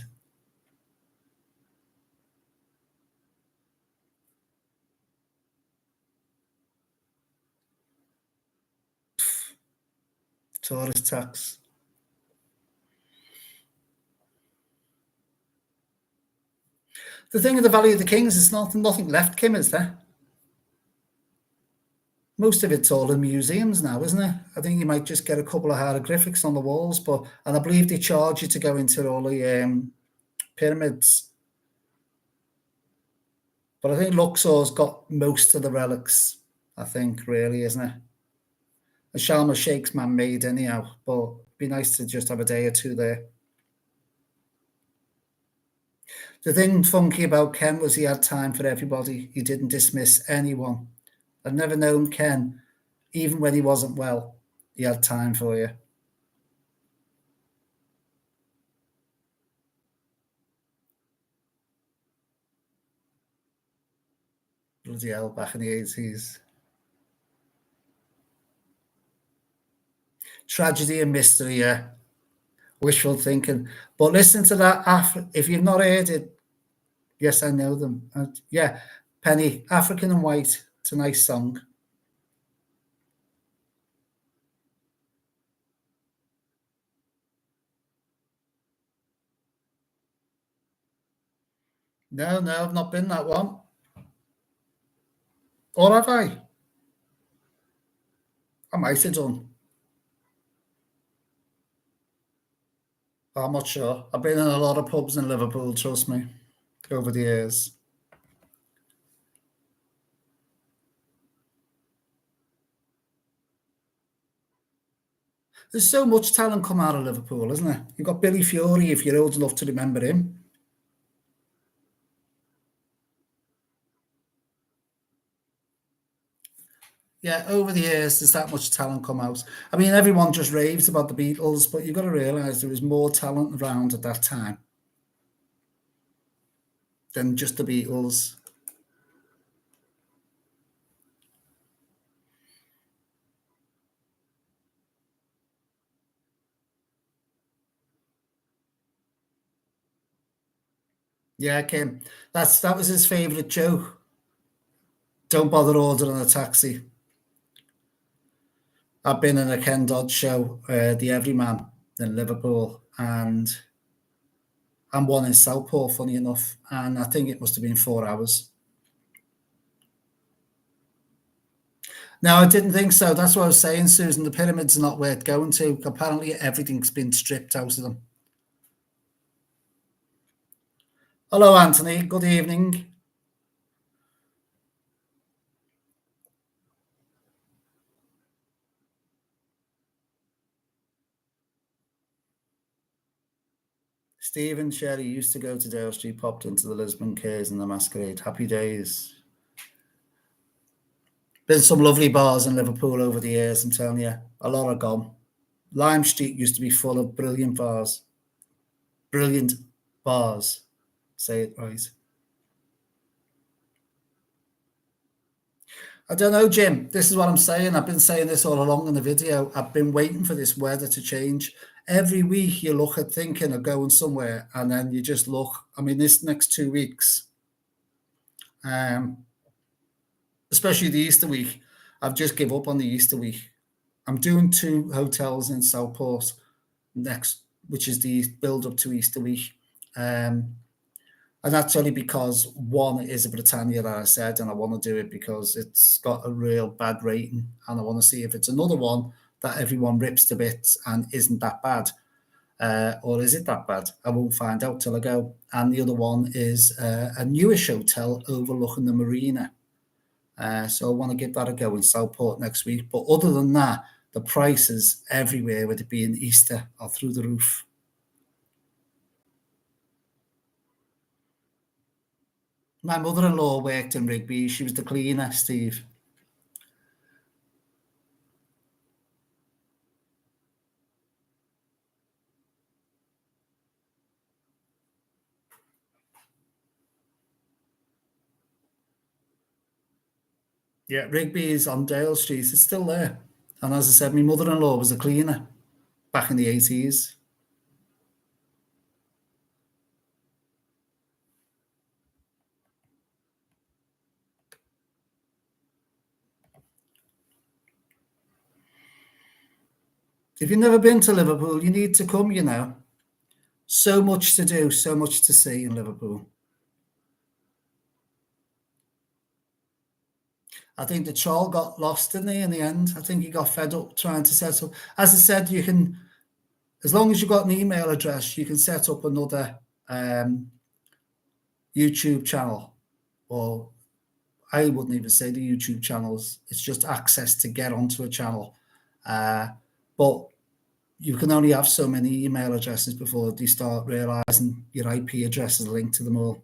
Tourist tax. The thing of the Valley of the Kings is nothing left, Kim, is there? Most of it's all in museums now, isn't it? I think you might just get a couple of hieroglyphics on the walls, and I believe they charge you to go into all the pyramids. But I think Luxor's got most of the relics, I think, really, isn't it? And Sharm el Sheikh's man-made anyhow, but it'd be nice to just have a day or two there. The thing funky about Ken was he had time for everybody. He didn't dismiss anyone. I've never known Ken, even when he wasn't well, he had time for you. Bloody hell, back in the 80s. Tragedy and mystery, yeah. Wishful thinking. But listen to that. If you've not heard it, yes, I know them. Yeah, Penny, African and White. It's a nice song. No, I've not been that one. Or have I? I might have done. I'm not sure. I've been in a lot of pubs in Liverpool, trust me, over the years. There's so much talent come out of Liverpool, isn't there? You've got Billy Fury, if you're old enough to remember him. Yeah, over the years, there's that much talent come out. I mean, everyone just raves about the Beatles, but you've got to realise there was more talent around at that time than just the Beatles. Yeah, Kim. That was his favourite joke. Don't bother ordering a taxi. I've been in a Ken Dodd show, The Everyman in Liverpool, and I'm one in Southport, funny enough, and I think it must have been 4 hours. No, I didn't think so. That's what I was saying, Susan. The pyramids are not worth going to. Apparently, everything's been stripped out of them. Hello, Anthony. Good evening. Stephen Sherry used to go to Dale Street, popped into the Lisbon Caves and the Masquerade. Happy days. Been some lovely bars in Liverpool over the years, I'm telling you. A lot are gone. Lime Street used to be full of brilliant bars. Brilliant bars. Say it right. I don't know, Jim. This is what I'm saying. I've been saying this all along in the video. I've been waiting for this weather to change. Every week you look at thinking of going somewhere, and then you just look. I mean, this next 2 weeks, um, especially the Easter week, I've just give up on the Easter week. I'm doing 2 hotels in Southport next, which is the build up to Easter week. Um, And that's only because one is a Britannia that I said, and I want to do it because it's got a real bad rating, and I want to see if it's another one that everyone rips to bits and isn't that bad. Or is it that bad? I won't find out till I go. And the other one is a newish hotel overlooking the marina. So I want to give that a go in Southport next week. But other than that, the prices everywhere, with it being Easter, are through the roof. My mother-in-law worked in Rigby. She was the cleaner, Steve. Yeah, Rigby is on Dale Street. It's still there. And as I said, my mother-in-law was a cleaner back in the 80s. If you've never been to Liverpool, you need to come, you know. So much to do, so much to see in Liverpool. I think the Chol got lost, didn't he, in the end? I think he got fed up trying to set up. As I said, you can, as long as you've got an email address, you can set up another YouTube channel. Or I wouldn't even say the YouTube channels. It's just access to get onto a channel. But you can only have so many email addresses before they start realizing your IP address is linked to them all.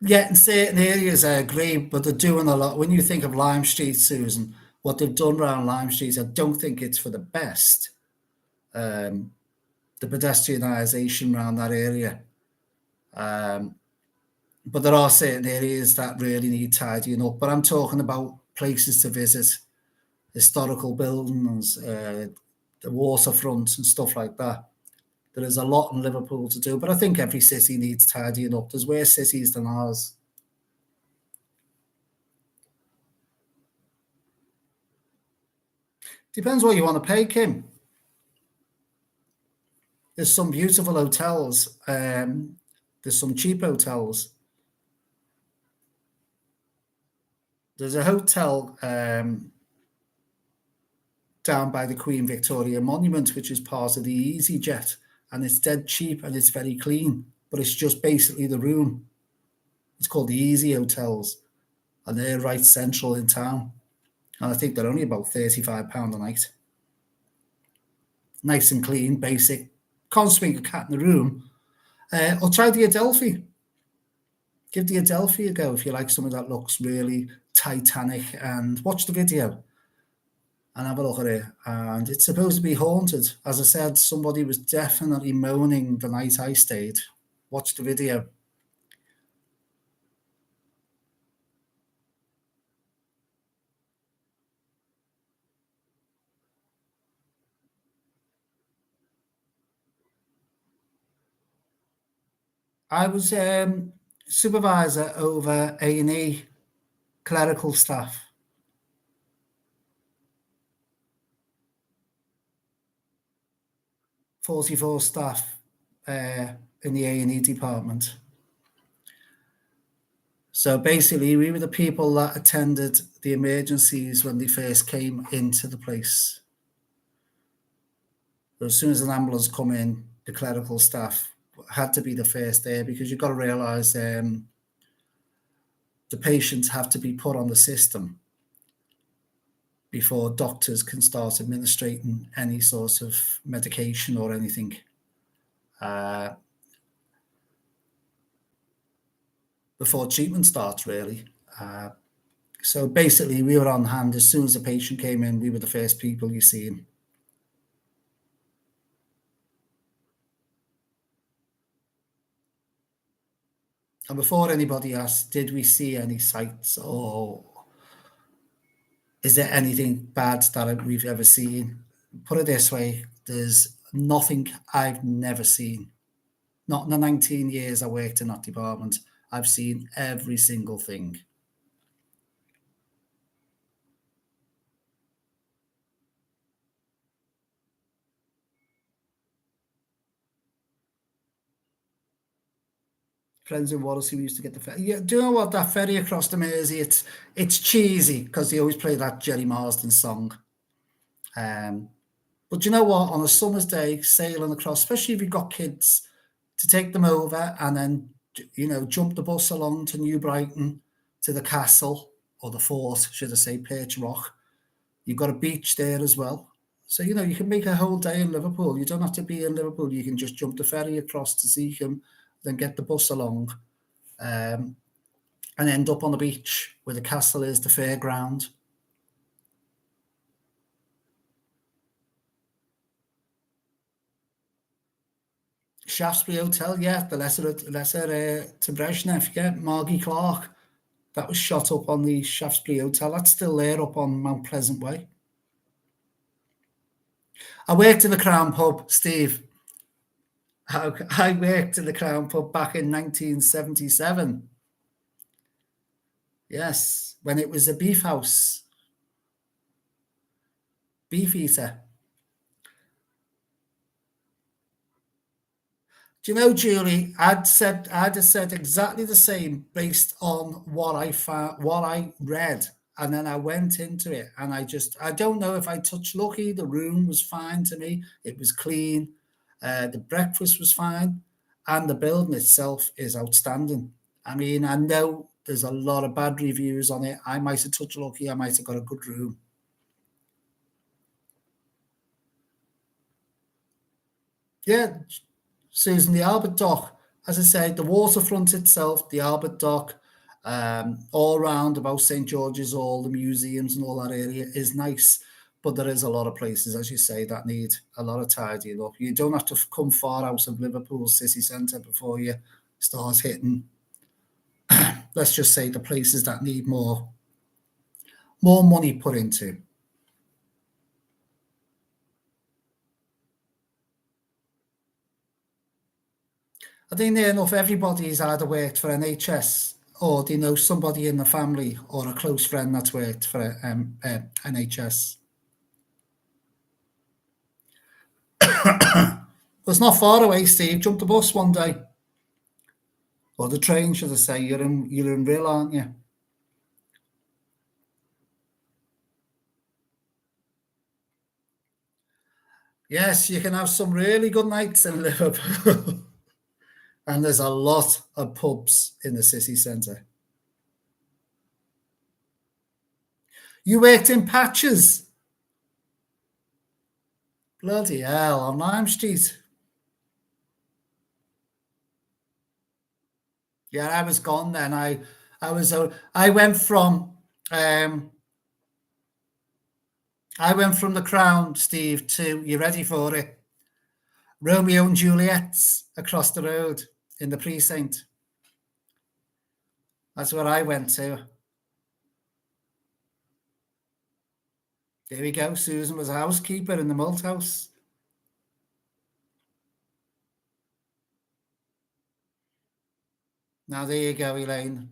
Yeah, in certain areas I agree, but they're doing a lot. When you think of Lime Street, Susan, what they've done around Lime Street, I don't think it's for the best. The pedestrianisation around that area. But there are certain areas that really need tidying up. But I'm talking about places to visit, historical buildings, the waterfront and stuff like that. There is a lot in Liverpool to do, but I think every city needs tidying up. There's worse cities than ours. Depends what you want to pay, Kim. There's some beautiful hotels. There's some cheap hotels. There's a hotel down by the Queen Victoria Monument, which is part of the EasyJet, and it's dead cheap and it's very clean, but it's just basically the room. It's called the Easy Hotels, and they're right central in town. And I think they're only about £35 a night. Nice and clean, basic. Can't swing a cat in the room. Or try the Adelphi. Give the Adelphi a go if you like something that looks really Titanic, and watch the video and have a look at it. And it's supposed to be haunted. As I said, somebody was definitely moaning the night I stayed. Watch the video. I was supervisor over A&E clerical staff. 44 staff in the A&E department. So basically, we were the people that attended the emergencies when they first came into the place. So as soon as an ambulance come in, the clerical staff had to be the first there, because you've got to realise the patients have to be put on the system before doctors can start administrating any sort of medication or anything. Before treatment starts, really. So basically, we were on hand as soon as the patient came in. We were the first people you see him. And before anybody asks, did we see any sights, or is there anything bad that we've ever seen? Put it this way, there's nothing I've never seen. Not in the 19 years I worked in that department. I've seen every single thing. Friends in Wallasey, we used to get the ferry. Yeah, do you know what, that ferry across the Mersey? It's cheesy because they always play that Jerry Marsden song. Um, but you know what? On a summer's day, sailing across, especially if you've got kids, to take them over and then jump the bus along to New Brighton, to the castle, or the fort, should I say, Perch Rock. You've got a beach there as well. So, you can make a whole day in Liverpool. You don't have to be in Liverpool. You can just jump the ferry across to Seacombe, then get the bus along, and end up on the beach where the castle is, the fairground. Shaftesbury Hotel, yeah, the lesser to Brezhnev, yeah, Margie Clark. That was shot up on the Shaftesbury Hotel. That's still there up on Mount Pleasant Way. I worked in the Crown Pub, Steve. I worked in the Crown Pub back in 1977. Yes, when it was a beef house, beef eater. Do you know, Julie? I'd have said exactly the same based on what I found, what I read, and then I went into it, and I don't know if I touched lucky. The room was fine to me; it was clean. The breakfast was fine, and the building itself is outstanding. I mean, I know there's a lot of bad reviews on it. I might have touched lucky. I might have got a good room. Yeah, Susan, the Albert Dock, as I said, the waterfront itself, the Albert Dock, all round about St George's, all the museums and all that area is nice. But there is a lot of places, as you say, that need a lot of tidying up. You don't have to come far out of Liverpool city centre before you start hitting, let's just say, the places that need more money put into. I think near enough everybody's either worked for NHS or they know somebody in the family or a close friend that's worked for NHS. It's not far away, Steve. Jump the bus one day. Or the train, should I say. You're in Real, aren't you? Yes, you can have some really good nights in Liverpool. And there's a lot of pubs in the city centre. You worked in Patches. Bloody hell, on Lime Street. Yeah, I was gone then. I went from um I went from the Crown, Steve, to, you ready for it? Romeo and Juliet's across the road in the precinct. That's where I went to. There we go. Susan was a housekeeper in the malt house. Now there you go, Elaine.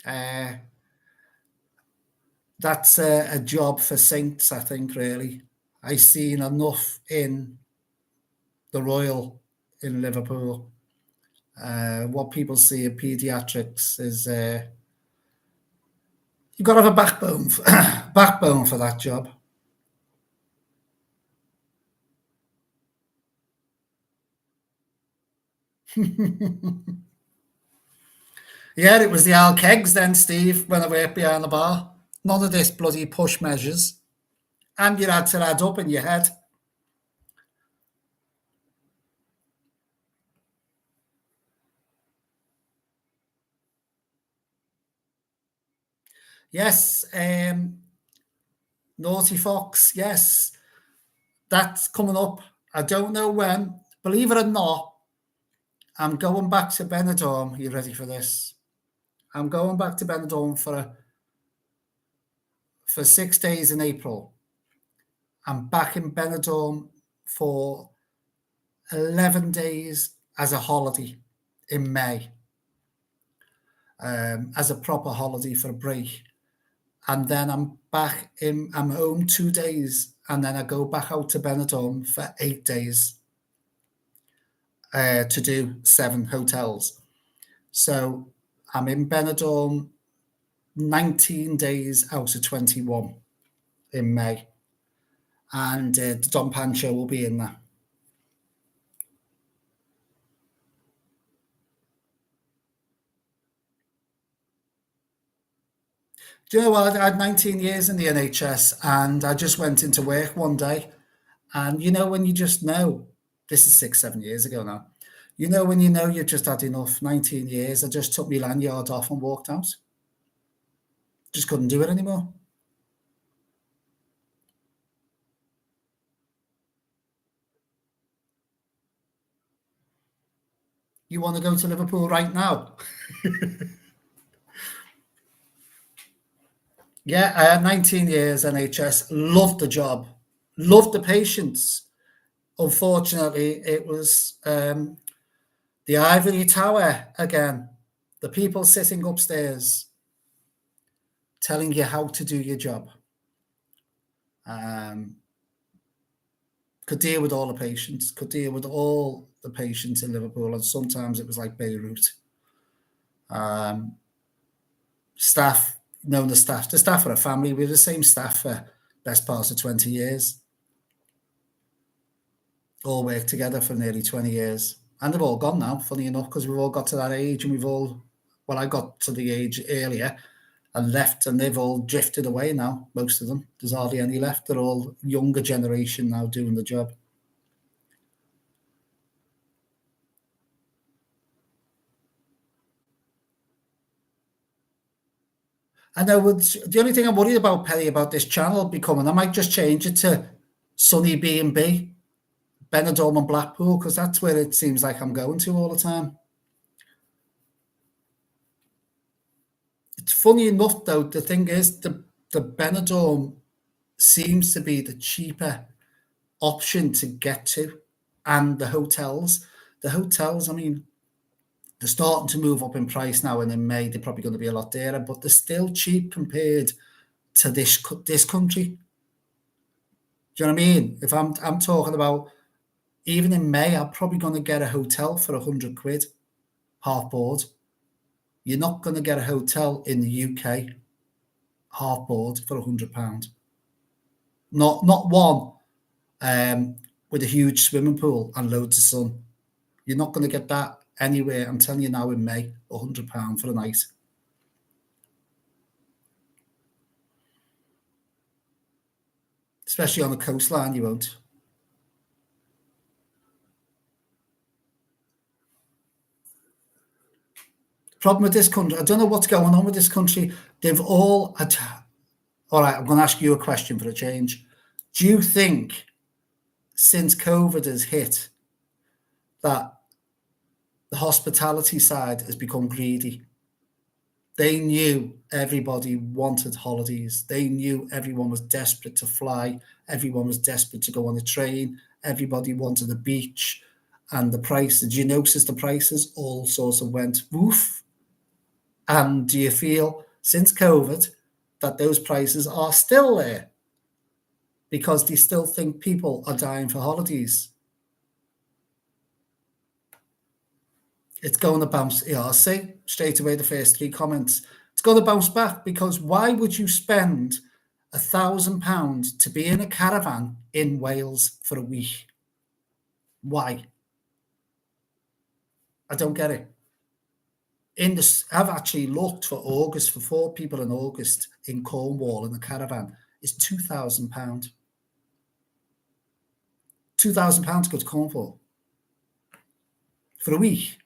Uh, that's a job for saints, I think. Really, I seen enough in the Royal in Liverpool. What people see in paediatrics is you've got to have a backbone, backbone for that job. Yeah, it was the Al Kegs then, Steve, when I worked behind the bar. None of this bloody push measures. And you had to add up in your head. Yes, Naughty Fox, yes. That's coming up. I don't know when. Believe it or not, I'm going back to Benidorm. You ready for this? I'm going back to Benidorm for 6 days in April. I'm back in Benidorm for 11 days as a holiday in May, as a proper holiday for a break. And then I'm home 2 days, and then I go back out to Benidorm for 8 days to do 7 hotels. So I'm in Benidorm 19 days out of 21 in May, and the Don Pan show will be in there. Do you know what? I had 19 years in the NHS, and I just went into work one day, and you know when you just know, this is 6, 7 years ago now. You know when you know you've just had enough. 19 years. I just took my lanyard off and walked out. Just couldn't do it anymore. You want to go to Liverpool right now? Yeah, I had 19 years NHS. Loved the job. Loved the patients. Unfortunately, it was the ivory tower again. The people sitting upstairs telling you how to do your job. Um, could deal with all the patients, could deal with all the patients in Liverpool, and sometimes it was like Beirut. Um, Staff, knowing the staff are a family. We were the same staff for best part of 20 years. All worked together for nearly 20 years. And they've all gone now, funny enough, because we've all got to that age and we've all, well, I got to the age earlier and left, and they've all drifted away now, most of them. There's hardly any left. They're all younger generation now doing the job. I know the only thing I'm worried about, Perry, about this channel becoming, I might just change it to Sunny B&B, Benidorm and Blackpool, because that's where it seems like I'm going to all the time. It's funny enough, though, the thing is, the Benidorm seems to be the cheaper option to get to, and the hotels. The hotels, I mean, they're starting to move up in price now, and in May they're probably going to be a lot dearer, but they're still cheap compared to this country. Do you know what I mean? If I'm talking about, even in May, I'm probably going to get a hotel for £100, half board. You're not going to get a hotel in the UK half board for £100. Not one with a huge swimming pool and loads of sun. You're not going to get that anywhere. I'm telling you now, in May, £100 for a night. Especially on the coastline, you won't. Problem with this country, I don't know what's going on with this country. They've all right, I'm going to ask you a question for a change. Do you think since COVID has hit that the hospitality side has become greedy? They knew everybody wanted holidays. They knew everyone was desperate to fly. Everyone was desperate to go on a train. Everybody wanted a beach. And the price, did you notice the prices all sorts of went woof? And do you feel since COVID that those prices are still there because they still think people are dying for holidays? It's going to bounce. Yeah, I'll say straight away the first three comments. It's going to bounce back, because why would you spend £1,000 to be in a caravan in Wales for a week? Why? I don't get it. I've actually looked for August, for 4 people in August in Cornwall in the caravan is £2,000. £2,000 to go to Cornwall for a week.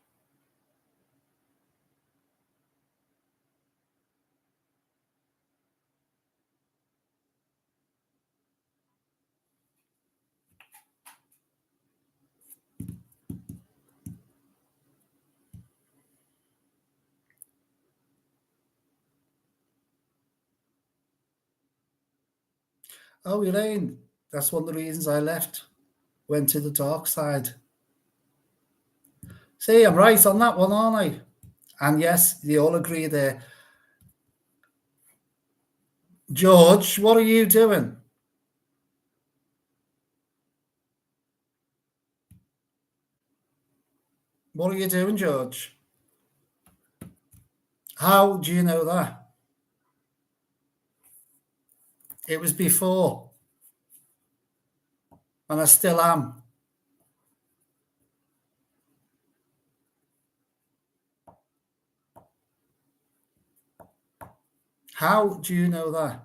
Oh, Elaine, that's one of the reasons I left. Went to the dark side. See, I'm right on that one, aren't I? And yes, they all agree there. George, what are you doing? What are you doing, George? How do you know that? It was before, and I still am. How do you know that?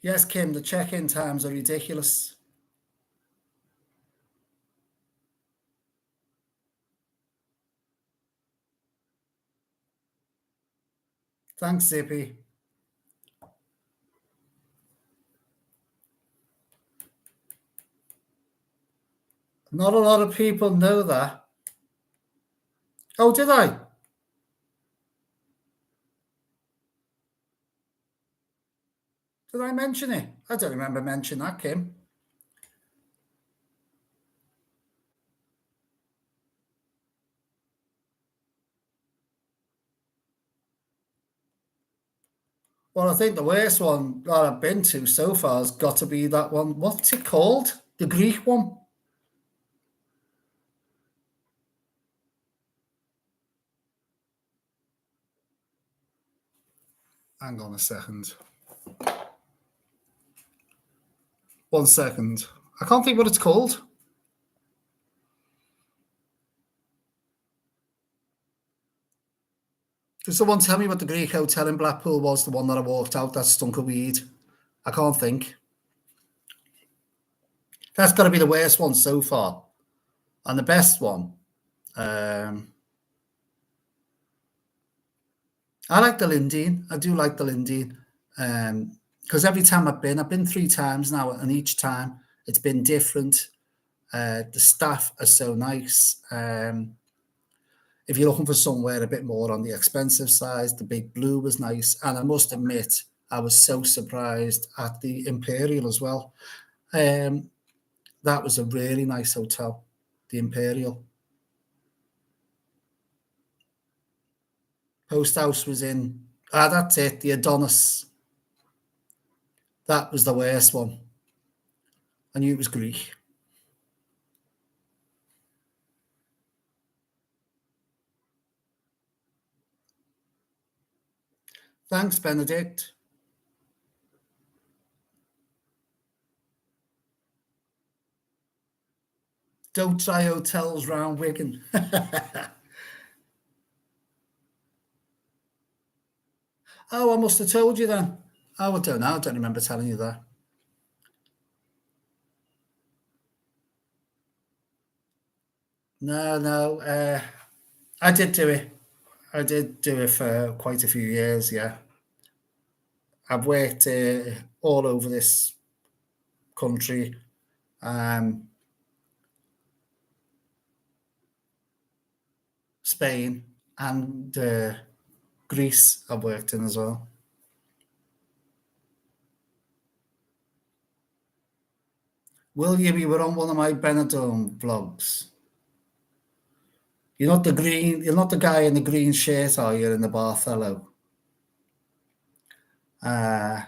Yes, Kim, the check-in times are ridiculous. Thanks, Zippy. Not a lot of people know that. Oh, did I? Did I mention it? I don't remember mentioning that, Kim. Well, I think the worst one that I've been to so far has got to be that one. What's it called? The Greek one? Hang on a second. 1 second. I can't think what it's called. Did someone tell me what the Greek hotel in Blackpool was? The one that I walked out that stunk of weed. I can't think. That's got to be the worst one so far, and the best one. Um, I like the Lindine. I do like the Lindine, because every time I've been 3 times now, and each time it's been different. The staff are so nice. If you're looking for somewhere a bit more on the expensive side, the Big Blue was nice, and I must admit I was so surprised at the Imperial as well. Um, that was a really nice hotel, the Imperial. Post House was in. That's it. The Adonis. That was the worst one. I knew it was Greek. Thanks, Benedict. Don't try hotels round Wigan. Oh, I must have told you then. Oh, I don't know. I don't remember telling you that. No, no. I did do it. I did do it for quite a few years. Yeah, I've worked all over this country. Um, Spain and Greece. I've worked in as well. William, you were on one of my Benidorm vlogs. You're not the green. You're not the guy in the green shirt, are you? In the Bartholomew. Uh,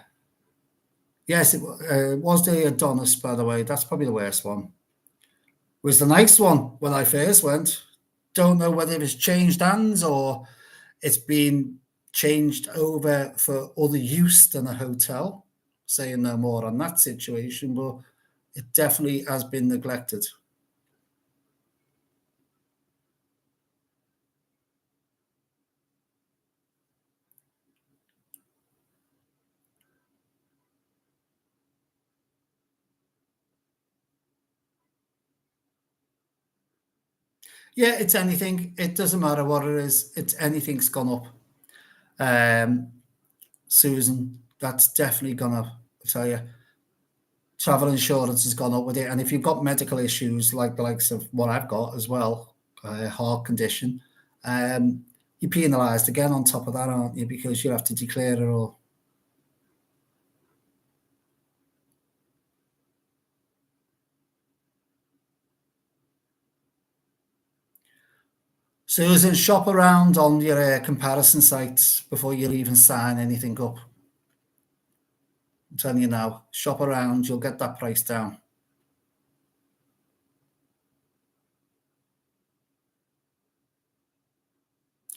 yes, it was the Adonis, by the way. That's probably the worst one. It was the nice one when I first went. Don't know whether it's changed hands or it's been changed over for other use than a hotel. Saying no more on that situation, but it definitely has been neglected. Yeah, it's anything. It doesn't matter what it is. It's anything's gone up. Um, Susan, that's definitely gonna tell you. Travel insurance has gone up with it, and if you've got medical issues like the likes of what I've got as well, heart condition, um, you're penalised again on top of that, aren't you? Because you have to declare it all. Susan, shop around on your comparison sites before you even sign anything up. I'm telling you now, shop around, you'll get that price down.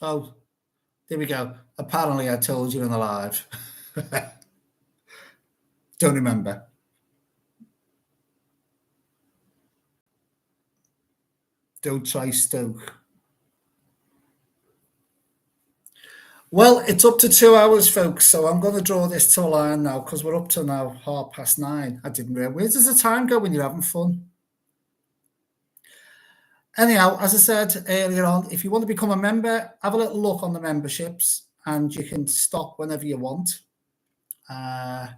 Oh, there we go. Apparently, I told you in the live. Don't remember. Don't try Stoke. Well, it's up to 2 hours, folks. So I'm going to draw this to a line now because we're up to now 9:30. I didn't realize. Where does the time go when you're having fun? Anyhow, as I said earlier on, if you want to become a member, have a little look on the memberships and you can stop whenever you want. Uh,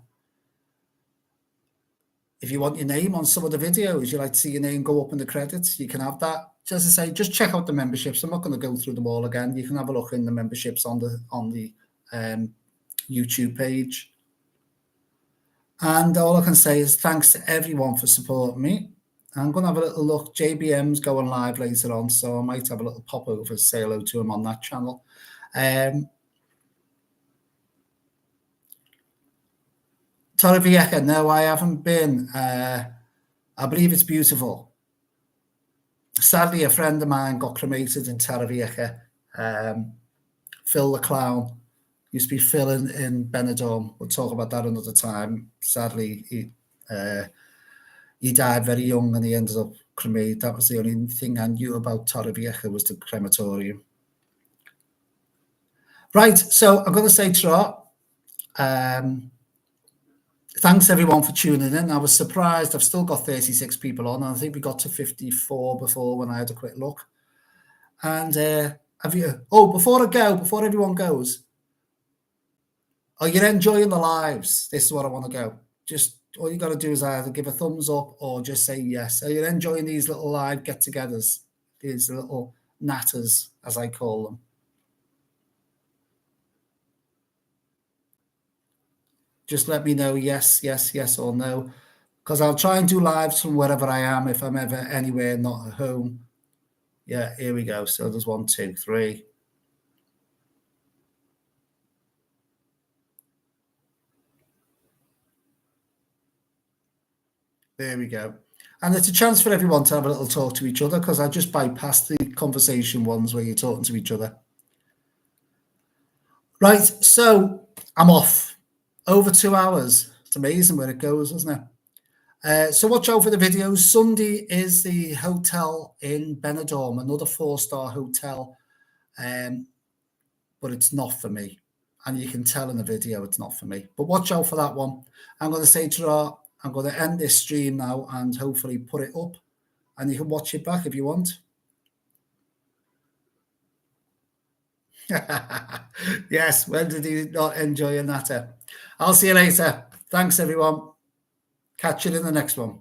if you want your name on some of the videos, you like to see your name go up in the credits, you can have that. Just as I say, just check out the memberships. I'm not going to go through them all again. You can have a look in the memberships on the YouTube page. And all I can say is thanks to everyone for supporting me. I'm going to have a little look. JBM's going live later on, so I might have a little pop over, say hello to him on that channel. Torrevieja, no, I haven't been. I believe it's beautiful. Sadly, a friend of mine got cremated in Torrevieja. Phil the Clown used to be Phil in Benidorm. We'll talk about that another time. Sadly, he died very young and he ended up cremated. That was the only thing I knew about Torrevieja was the crematorium. Right, so I'm going to say Trot. Thanks everyone for tuning in. I was surprised. I've still got 36 people on. And I think we got to 54 before when I had a quick look. And have you? Oh, before I go, before everyone goes, are you enjoying the lives? This is what I want to go. Just all you got to do is either give a thumbs up or just say yes. Are you enjoying these little live get-togethers? These little natters, as I call them. Just let me know yes, yes, yes, or no, because I'll try and do lives from wherever I am if I'm ever anywhere not at home. Yeah, here we go. So there's 1, 2, 3. There we go. And it's a chance for everyone to have a little talk to each other because I just bypassed the conversation ones where you're talking to each other. Right, so I'm off. Over 2 hours. It's amazing where it goes, isn't it? So watch out for the videos. Sunday is the hotel in Benidorm, another 4-star hotel, but it's not for me. And you can tell in the video it's not for me. But watch out for that one. I'm going to say to her, I'm going to end this stream now and hopefully put it up. And you can watch it back if you want. Yes, when did he not enjoy a natter? I'll see you later. Thanks, everyone. Catch you in the next one.